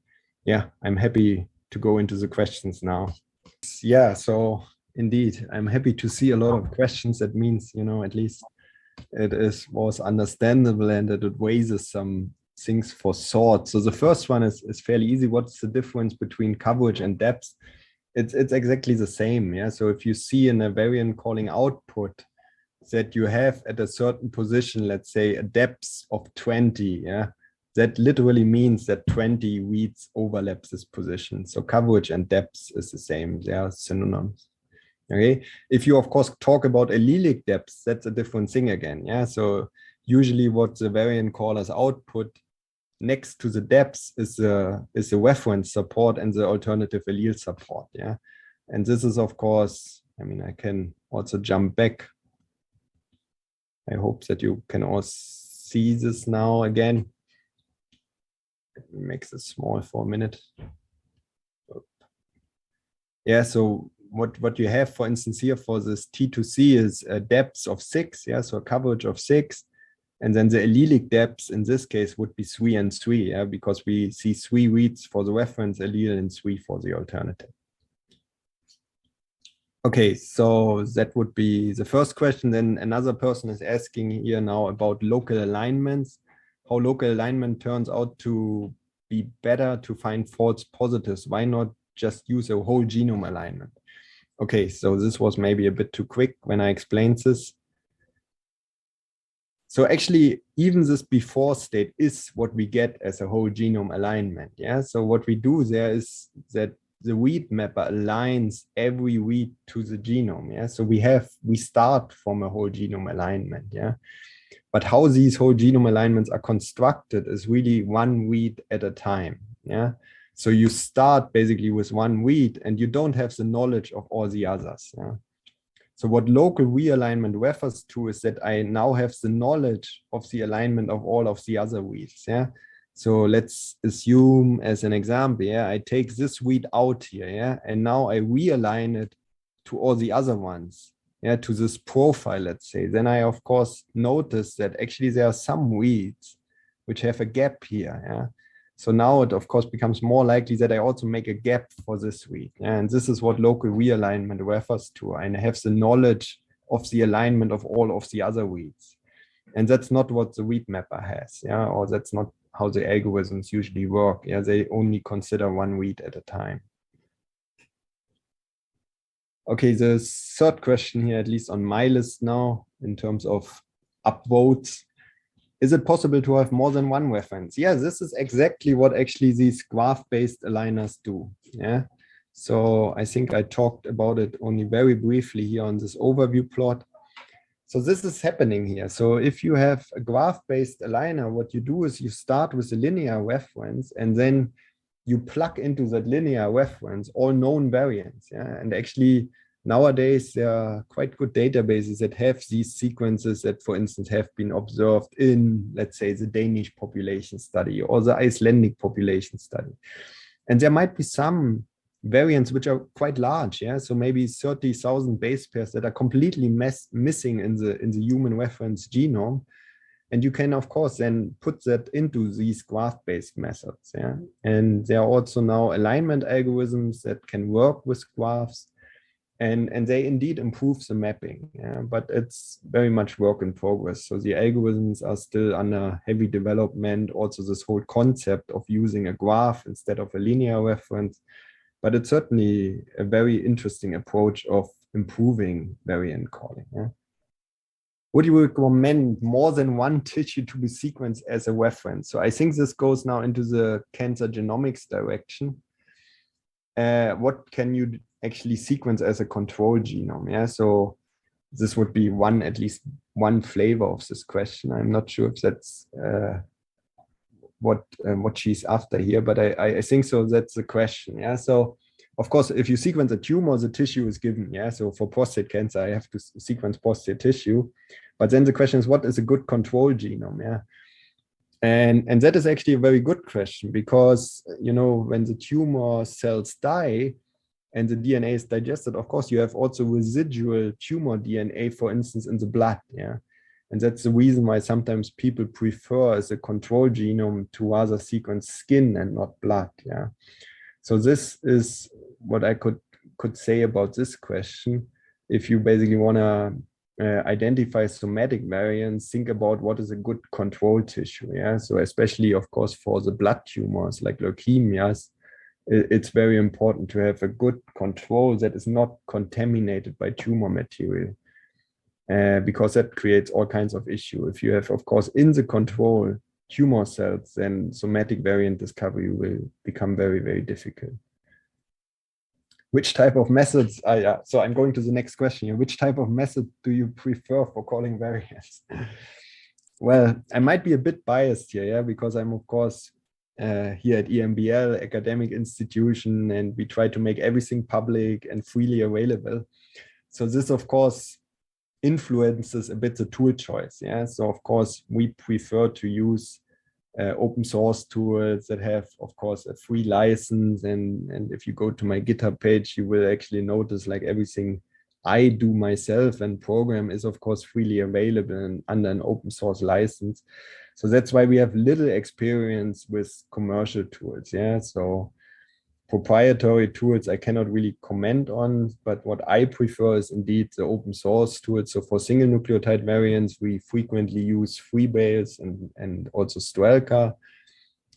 Speaker 1: yeah, I'm happy to go into the questions now. Yeah, so indeed, I'm happy to see a lot of questions. That means, at least it was understandable and that it raises some things for sort. So the first one is fairly easy. What's the difference between coverage and depth? It's exactly the same. Yeah. So if you see in a variant calling output that you have at a certain position, let's say a depth of 20, yeah, that literally means that 20 reads overlaps this position. So coverage and depth is the same. They are synonyms. Okay. If you of course talk about allelic depth, that's a different thing again. Yeah. So usually what the variant callers output next to the depth is the reference support and the alternative allele support. Yeah. And this is of course, I mean, I can also jump back. I hope that you can all see this now again. Let me make this small for a minute. Yeah, so what you have, for instance, here for this T2C is a depth of 6, yeah, so a coverage of 6. And then the allelic depth in this case would be 3 and 3, yeah, because we see 3 reads for the reference allele and 3 for the alternative. Okay, so that would be the first question. Then another person is asking here now about local alignments, how local alignment turns out to be better to find false positives. Why not just use a whole genome alignment? Okay, so this was maybe a bit too quick when I explained this. So actually, even this before state is what we get as a whole genome alignment. Yeah. So what we do there is that the read mapper aligns every read to the genome. Yeah. So we start from a whole genome alignment. Yeah. But how these whole genome alignments are constructed is really one read at a time. Yeah. So you start basically with one read and you don't have the knowledge of all the others. Yeah. So what local realignment refers to is that I now have the knowledge of the alignment of all of the other reads. Yeah. So let's assume as an example, yeah, I take this read out here, yeah, and now I realign it to all the other ones, yeah, to this profile, let's say. Then I of course notice that actually there are some reads which have a gap here, yeah. So now it of course becomes more likely that I also make a gap for this read. Yeah? And this is what local realignment refers to. And I have the knowledge of the alignment of all of the other reads. And that's not what the read mapper has, yeah, or that's not how the algorithms usually work. Yeah, they only consider one read at a time. Okay, the third question here, at least on my list now, in terms of upvotes. Is it possible to have more than one reference? Yeah, this is exactly what actually these graph-based aligners do. Yeah. So I think I talked about it only very briefly here on this overview plot. So this is happening here. So if you have a graph-based aligner, what you do is you start with a linear reference and then you plug into that linear reference all known variants. Yeah. And actually, nowadays, there are quite good databases that have these sequences that, for instance, have been observed in, let's say, the Danish population study or the Icelandic population study. And there might be some variants which are quite large, yeah. So maybe 30,000 base pairs that are completely missing in the human reference genome. And you can, of course, then put that into these graph-based methods, yeah. And there are also now alignment algorithms that can work with graphs. And they indeed improve the mapping, yeah, but it's very much work in progress. So the algorithms are still under heavy development. Also, this whole concept of using a graph instead of a linear reference, but it's certainly a very interesting approach of improving variant calling. Yeah. Would you recommend more than one tissue to be sequenced as a reference? So I think this goes now into the cancer genomics direction. What can you actually sequence as a control genome? Yeah, so this would be at least one flavor of this question. I'm not sure if that's what she's after here, but I think so. That's the question. Yeah, so of course, if you sequence a tumor, the tissue is given. Yeah, so for prostate cancer, I have to sequence prostate tissue, but then the question is, what is a good control genome? Yeah. And that is actually a very good question because, you know, when the tumor cells die and the DNA is digested, of course, you have also residual tumor DNA, for instance, in the blood. Yeah. And that's the reason why sometimes people prefer as a control genome to rather sequence skin and not blood. Yeah. So this is what I could say about this question. If you basically want to identify somatic variants, think about what is a good control tissue. Yeah, so especially, of course, for the blood tumors like leukemias, it's very important to have a good control that is not contaminated by tumor material, because that creates all kinds of issue. If you have, of course, in the control tumor cells, then somatic variant discovery will become very, very difficult. Which type of methods, so I'm going to the next question here. Which type of method do you prefer for calling variants? Well, I might be a bit biased here, yeah, because I'm, of course, here at EMBL, academic institution, and we try to make everything public and freely available. So this, of course, influences a bit the tool choice, yeah. So, of course, we prefer to use open source tools that have, of course, a free license. And if you go to my GitHub page, you will actually notice like everything I do myself and program is, of course, freely available and under an open source license. So that's why we have little experience with commercial tools. Yeah. So proprietary tools I cannot really comment on, but what I prefer is indeed the open source tools. So for single nucleotide variants, we frequently use Freebase and also Strelka.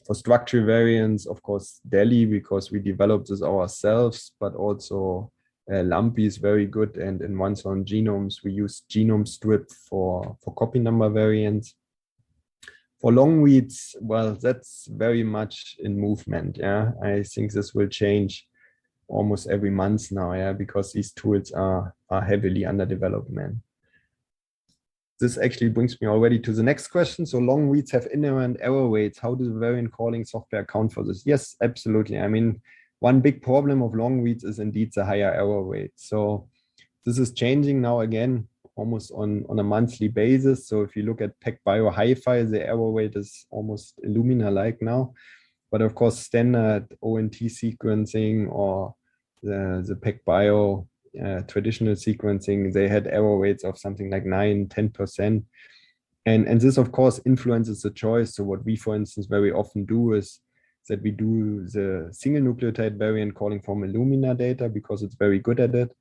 Speaker 1: For structural variants, of course, Deli, because we developed this ourselves, but also Lumpy is very good. And in one-cell genomes, we use genome strip for copy number variants. For long reads, well, that's very much in movement. Yeah, I think this will change almost every month now. Yeah, because these tools are heavily under development. This actually brings me already to the next question. So long reads have inherent error rates. How does the variant calling software account for this? Yes, absolutely. I mean, one big problem of long reads is indeed the higher error rate. So this is changing now again, almost on a monthly basis. So if you look at PacBio Hi-Fi, the error rate is almost Illumina-like now. But of course, standard ONT sequencing or the PacBio traditional sequencing, they had error rates of something like 9–10%. And this, of course, influences the choice. So what we, for instance, very often do is that we do the single nucleotide variant calling from Illumina data because it's very good at it.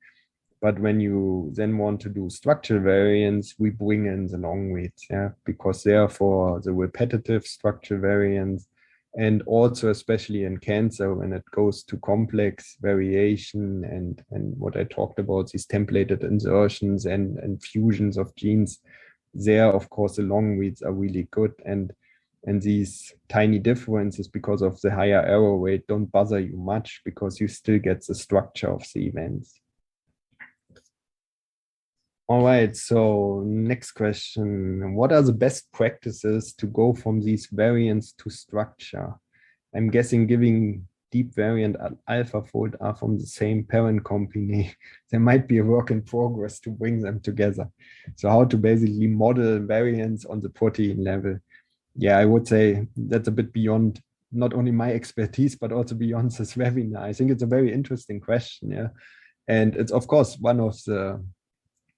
Speaker 1: But when you then want to do structural variants, we bring in the long reads, yeah, because therefore the repetitive structural variants, and also especially in cancer, when it goes to complex variation and what I talked about, these templated insertions and fusions of genes, there, of course, the long reads are really good. And these tiny differences, because of the higher error rate, don't bother you much because you still get the structure of the events. All right, so next question. What are the best practices to go from these variants to structure? I'm guessing giving deep variant AlphaFold are from the same parent company. There might be a work in progress to bring them together. So how to basically model variants on the protein level. Yeah, I would say that's a bit beyond not only my expertise, but also beyond this webinar. I think it's a very interesting question, yeah. And it's, of course, one of the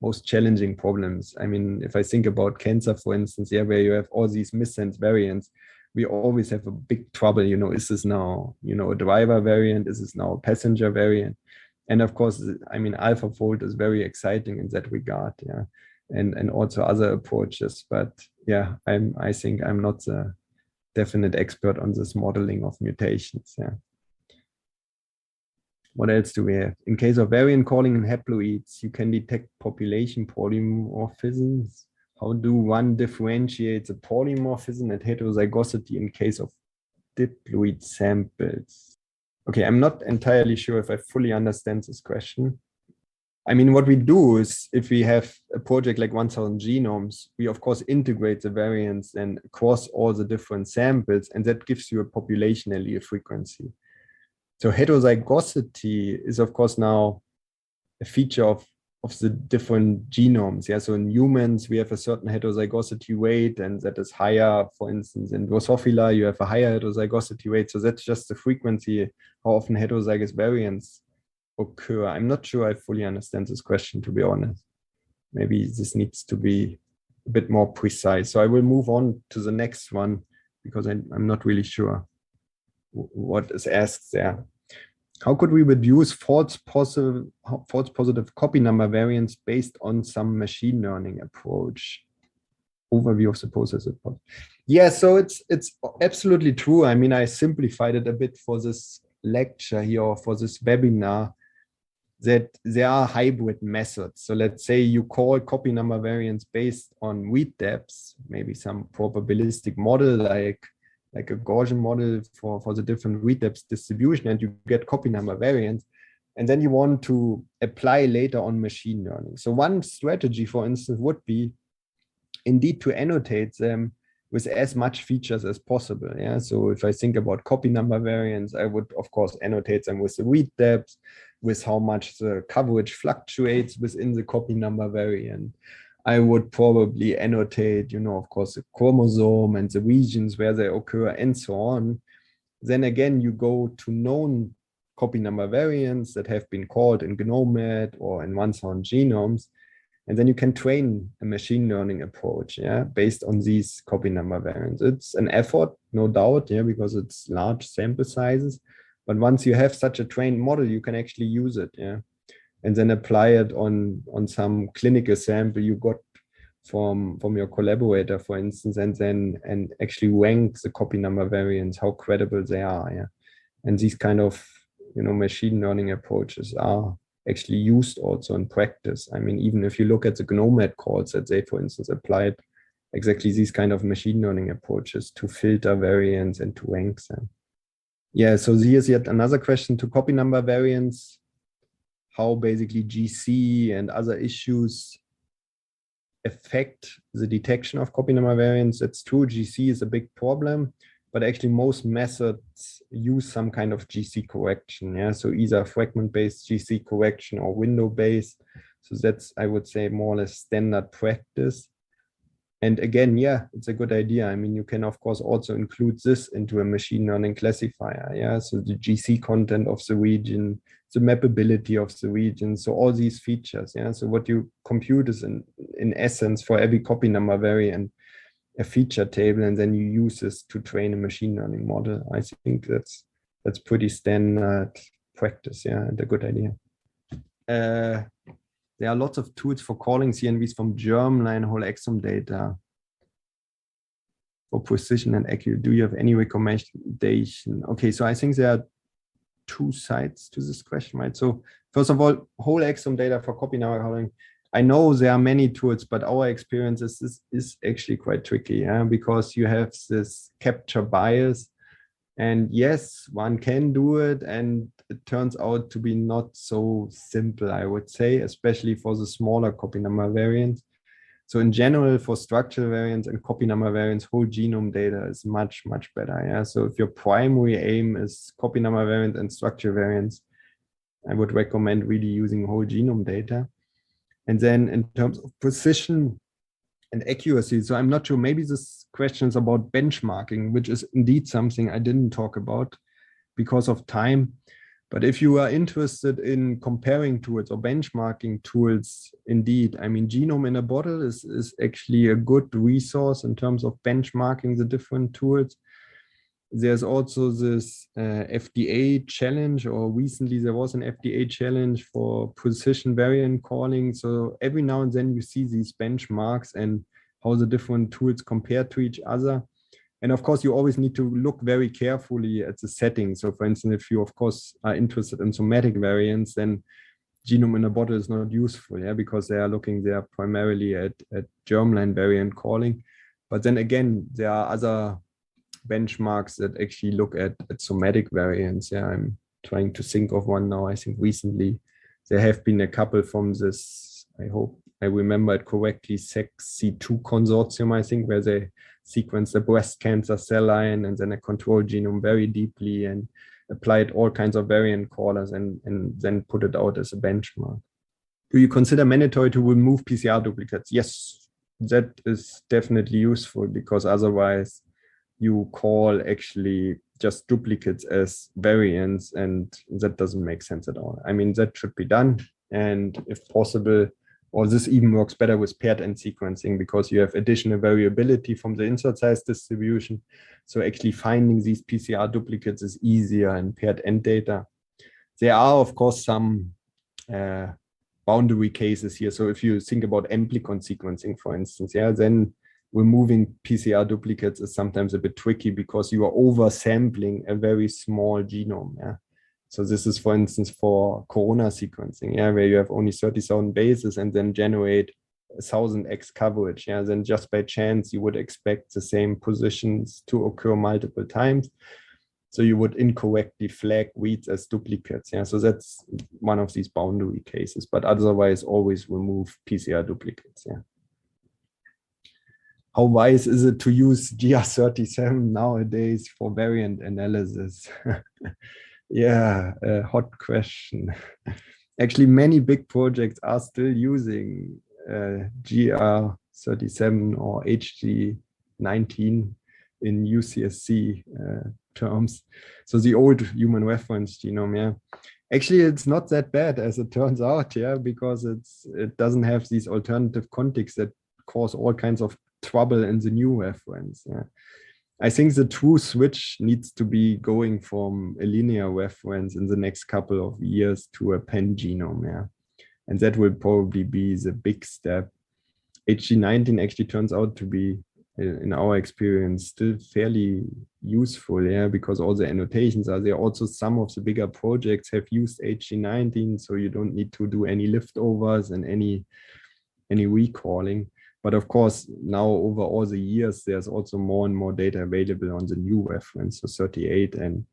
Speaker 1: most challenging problems. I mean, if I think about cancer, for instance, yeah, where you have all these missense variants, we always have a big trouble, you know, is this now, you know, a driver variant? Is this now a passenger variant? And of course, I mean, AlphaFold is very exciting in that regard, yeah, and also other approaches. But yeah, I think I'm not the definite expert on this modeling of mutations, yeah. What else do we have? In case of variant calling in haploids, you can detect population polymorphisms. How do one differentiate the polymorphism and heterozygosity in case of diploid samples? Okay, I'm not entirely sure if I fully understand this question. I mean, what we do is, if we have a project like 1,000 genomes, we of course integrate the variants and across all the different samples, and that gives you a population allele frequency. So heterozygosity is, of course, now a feature of the different genomes. Yeah, so in humans, we have a certain heterozygosity rate, and that is higher. For instance, in Drosophila, you have a higher heterozygosity rate. So that's just the frequency, how often heterozygous variants occur. I'm not sure I fully understand this question, to be honest. Maybe this needs to be a bit more precise. So I will move on to the next one because I'm not really sure what is asked there. How could we reduce false positive copy number variance based on some machine learning approach? Overview of the process. Yeah, so it's absolutely true. I mean, I simplified it a bit for this lecture here, or for this webinar, that there are hybrid methods. So let's say you call copy number variance based on read depths, maybe some probabilistic model like a Gaussian model for the different read depths distribution, and you get copy number variance. And then you want to apply later on machine learning. So one strategy, for instance, would be indeed to annotate them with as much features as possible. Yeah. So if I think about copy number variance, I would of course annotate them with the read depth, with how much the coverage fluctuates within the copy number variant. I would probably annotate, of course, the chromosome and the regions where they occur and so on. Then again, you go to known copy number variants that have been called in Genomic or in 1,000 genomes. And then you can train a machine learning approach, based on these copy number variants. It's an effort, no doubt, because it's large sample sizes. But once you have such a trained model, you can actually use it, and then apply it on some clinical sample you got from your collaborator, for instance, and actually rank the copy number variants, how credible they are, And these kind of machine learning approaches are actually used also in practice. I mean, even if you look at the Genomic calls that they, for instance, applied exactly these kind of machine learning approaches to filter variants and to rank them. Yeah, so here's yet another question to copy number variants, how basically GC and other issues affect the detection of copy number variants. It's true, GC is a big problem, but actually most methods use some kind of GC correction. So either fragment-based GC correction or window-based. So that's, I would say, more or less standard practice. And again, it's a good idea. I mean, you can, of course, also include this into a machine learning classifier. So the GC content of the region, the mappability of the region, so all these features. So what you compute is in essence for every copy number variant a feature table, and then you use this to train a machine learning model. I think that's pretty standard practice, and a good idea. There are lots of tools for calling CNVs from germline whole exome data for precision and accuracy. Do you have any recommendation? Okay, so I think there are two sides to this question, right? So first of all, whole exome data for copy number calling. I know there are many tools, but our experience is actually quite tricky, because you have this capture bias. And yes, one can do it, and it turns out to be not so simple, I would say, especially for the smaller copy number variants. So in general, for structural variants and copy number variants, whole genome data is much, much better. So if your primary aim is copy number variant and structural variants, I would recommend really using whole genome data. And then in terms of precision and accuracy, so I'm not sure, maybe this question is about benchmarking, which is indeed something I didn't talk about because of time. But if you are interested in comparing tools or benchmarking tools, indeed, I mean, Genome in a Bottle is actually a good resource in terms of benchmarking the different tools. There's also this FDA challenge, or recently there was an FDA challenge for precision variant calling. So every now and then you see these benchmarks and how the different tools compare to each other. And of course, you always need to look very carefully at the settings. So for instance, if you, of course, are interested in somatic variants, then Genome in a Bottle is not useful, because they are looking there primarily at germline variant calling. But then again, there are other benchmarks that actually look at somatic variants. I'm trying to think of one now. I think recently there have been a couple from this, I hope I remember it correctly, SEC-C2 consortium, I think, where they sequenced the breast cancer cell line and then a control genome very deeply and applied all kinds of variant callers and then put it out as a benchmark. Do you consider mandatory to remove PCR duplicates? Yes, that is definitely useful, because otherwise you call actually just duplicates as variants, and that doesn't make sense at all. I mean, that should be done. And if possible, or this even works better with paired end sequencing, because you have additional variability from the insert size distribution. So actually finding these PCR duplicates is easier in paired end data. There are, of course, some boundary cases here. So if you think about amplicon sequencing, for instance, yeah, then removing PCR duplicates is sometimes a bit tricky because you are oversampling a very small genome. Yeah. So this is, for instance, for corona sequencing, yeah, where you have only 30,000 bases and then generate 1000x coverage. Yeah, then just by chance you would expect the same positions to occur multiple times. So you would incorrectly flag reads as duplicates. Yeah, so that's one of these boundary cases, but otherwise always remove PCR duplicates. Yeah. How wise is it to use GR37 nowadays for variant analysis? Yeah, a hot question. Actually, many big projects are still using GR37 or HG19 in UCSC terms. So the old human reference genome, yeah. Actually, it's not that bad as it turns out, yeah, because it doesn't have these alternative contigs that cause all kinds of trouble in the new reference. Yeah. I think the true switch needs to be going from a linear reference in the next couple of years to a pen genome. Yeah. And that will probably be the big step. HG19 actually turns out to be, in our experience, still fairly useful, yeah, because all the annotations are there. Also, some of the bigger projects have used HG19, so you don't need to do any leftovers and any recalling. But of course, now over all the years, there's also more and more data available on the new reference, so 38. And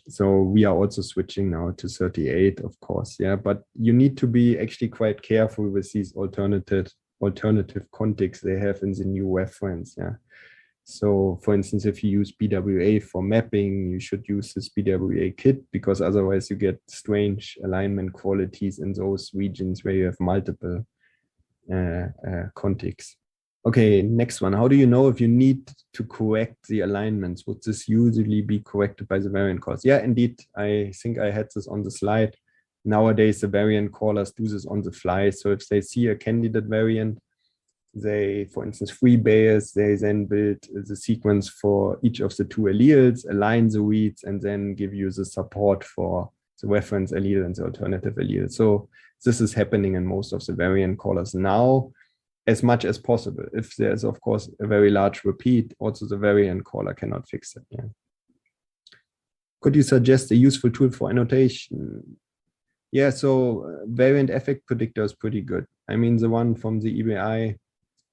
Speaker 1: so we are also switching now to 38, of course. Yeah, but you need to be actually quite careful with these alternative contigs they have in the new reference. Yeah. So for instance, if you use BWA for mapping, you should use this BWA kit, because otherwise you get strange alignment qualities in those regions where you have multiple contigs. Okay, next one. How do you know if you need to correct the alignments? Would this usually be corrected by the variant callers? Yeah, indeed. I think I had this on the slide. Nowadays, the variant callers do this on the fly. So if they see a candidate variant, they, for instance, freebase, they then build the sequence for each of the two alleles, align the reads, and then give you the support for the reference allele and the alternative allele. So this is happening in most of the variant callers now, as much as possible. If there's, of course, a very large repeat, also the variant caller cannot fix it. Yeah. Could you suggest a useful tool for annotation? Yeah, so variant effect predictor is pretty good. I mean, the one from the EBI,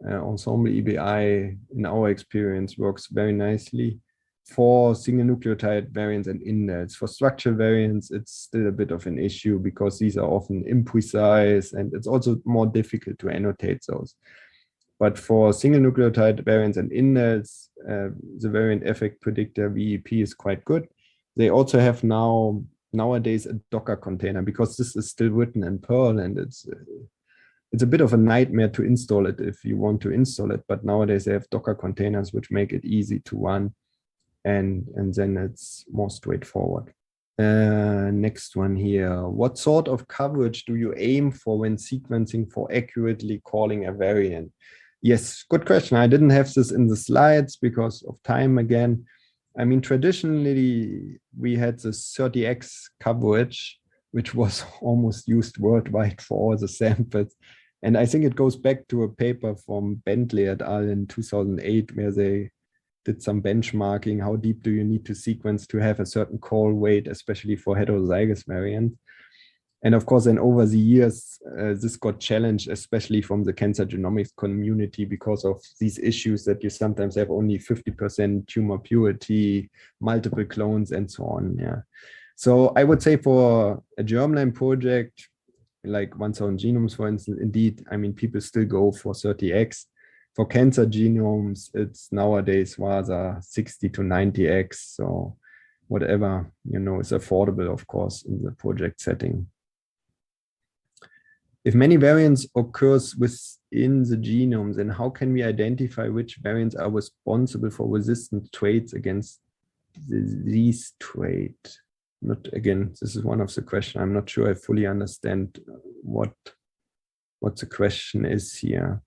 Speaker 1: ensemble EBI, in our experience, works very nicely for single nucleotide variants and InDels. For structural variants, it's still a bit of an issue because these are often imprecise and it's also more difficult to annotate those. But for single nucleotide variants and InDels, the variant effect predictor VEP is quite good. They also have nowadays a Docker container, because this is still written in Perl, and it's a bit of a nightmare to install it if you want to install it. But nowadays they have Docker containers which make it easy to run, and then it's more straightforward. Next one here. What sort of coverage do you aim for when sequencing for accurately calling a variant? Yes, good question. I didn't have this in the slides because of time again. I mean, traditionally, we had this 30x coverage, which was almost used worldwide for all the samples. And I think it goes back to a paper from Bentley et al. In 2008, where they did some benchmarking. How deep do you need to sequence to have a certain call weight, especially for heterozygous variants? And of course, then over the years, this got challenged, especially from the cancer genomics community, because of these issues that you sometimes have only 50% tumor purity, multiple clones, and so on. Yeah. So I would say for a germline project, like 1000 genomes, for instance, indeed, I mean, people still go for 30x. For cancer genomes, it's nowadays rather 60 to 90x. So whatever, is affordable, of course, in the project setting. If many variants occurs within the genome, then how can we identify which variants are responsible for resistant traits against these traits? Again, this is one of the questions. I'm not sure I fully understand what the question is here.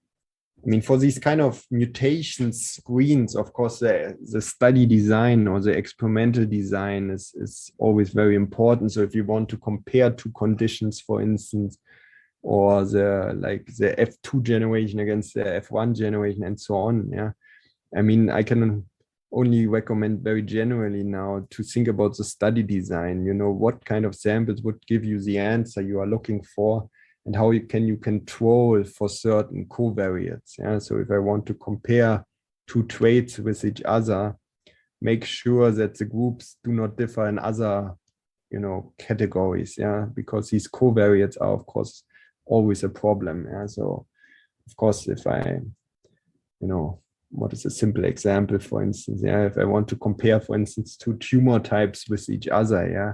Speaker 1: I mean, for these kind of mutation screens, of course, the study design or the experimental design is always very important. So if you want to compare two conditions, for instance, or the F2 generation against the F1 generation and so on, yeah. I mean, I can only recommend very generally now to think about the study design, you know, what kind of samples would give you the answer you are looking for, and how you control for certain covariates. Yeah, so if I want to compare two traits with each other, make sure that the groups do not differ in other, you know, categories. Yeah, because these covariates are, of course, always a problem. Yeah, so of course, if I, you know, what is a simple example, for instance, yeah, if I want to compare, for instance, two tumor types with each other, yeah,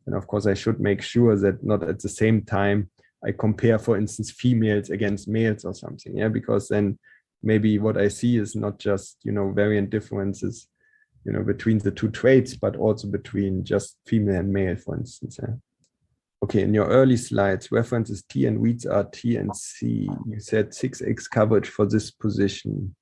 Speaker 1: then of course I should make sure that not at the same time I compare, for instance, females against males or something, yeah, because then maybe what I see is not just, you know, variant differences, you know, between the two traits, but also between just female and male, for instance. Yeah. Okay, in your early slides, references T and weeds are T and C. You said 6x coverage for this position,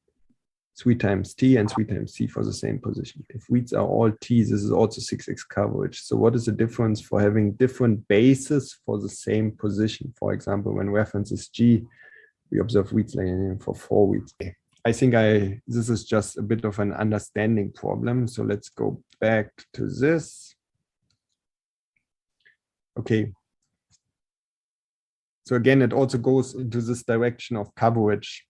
Speaker 1: 3 times T and 3 times C for the same position. If weeds are all T, this is also 6x coverage. So what is the difference for having different bases for the same position? For example, when reference is G, we observe weeds for 4 weeds. I think this is just a bit of an understanding problem. So let's go back to this. Okay. So again, it also goes into this direction of coverage.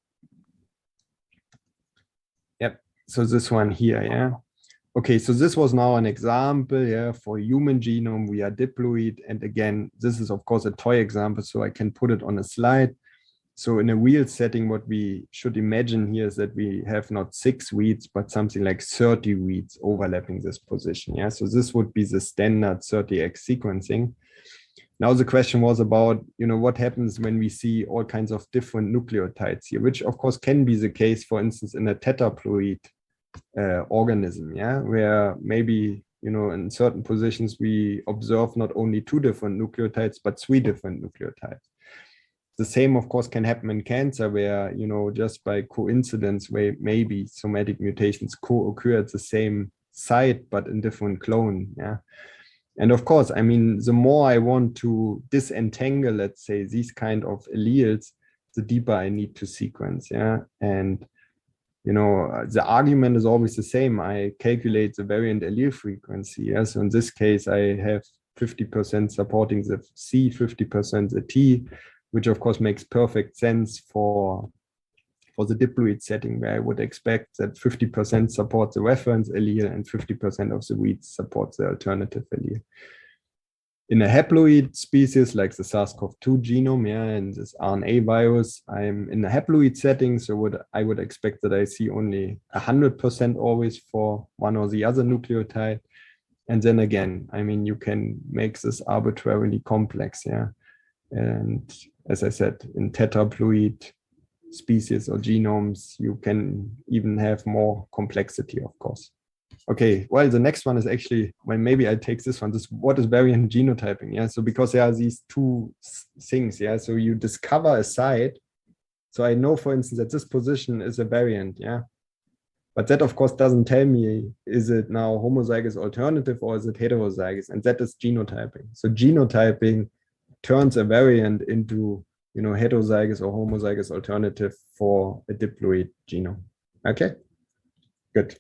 Speaker 1: Yep. So this one here, yeah. Okay, so this was now an example, yeah, for human genome. We are diploid, and again, this is of course a toy example, so I can put it on a slide. So in a real setting, what we should imagine here is that we have not 6 reads, but something like 30 reads overlapping this position. Yeah, so this would be the standard 30x sequencing. Now the question was about, you know, what happens when we see all kinds of different nucleotides here, which of course can be the case, for instance, in a tetraploid organism, yeah, where maybe, you know, in certain positions we observe not only 2 different nucleotides, but 3 different nucleotides. The same, of course, can happen in cancer, where, you know, just by coincidence, where maybe somatic mutations co-occur at the same site, but in different clone. Yeah. And of course, I mean, the more I want to disentangle, let's say, these kind of alleles, the deeper I need to sequence. Yeah. And, you know, the argument is always the same. I calculate the variant allele frequency. Yeah. So in this case, I have 50% supporting the C, 50% the T, which of course makes perfect sense for the diploid setting, where I would expect that 50% support the reference allele and 50% of the reads support the alternative allele. In a haploid species like the SARS-CoV-2 genome, yeah, and this RNA virus, I'm in a haploid setting, so I would expect that I see only 100% always for one or the other nucleotide. And then again, I mean, you can make this arbitrarily complex, yeah. And as I said, in tetraploid species or genomes, you can even have more complexity, of course. Okay, well, the next one is actually, well, maybe I take this one. What is variant genotyping? Yeah, so because there are these 2 things, yeah, so you discover a site. So I know, for instance, that this position is a variant, yeah. But that, of course, doesn't tell me, is it now homozygous alternative or is it heterozygous? And that is genotyping. So genotyping turns a variant into, you know, heterozygous or homozygous alternative for a diploid genome. Okay, good.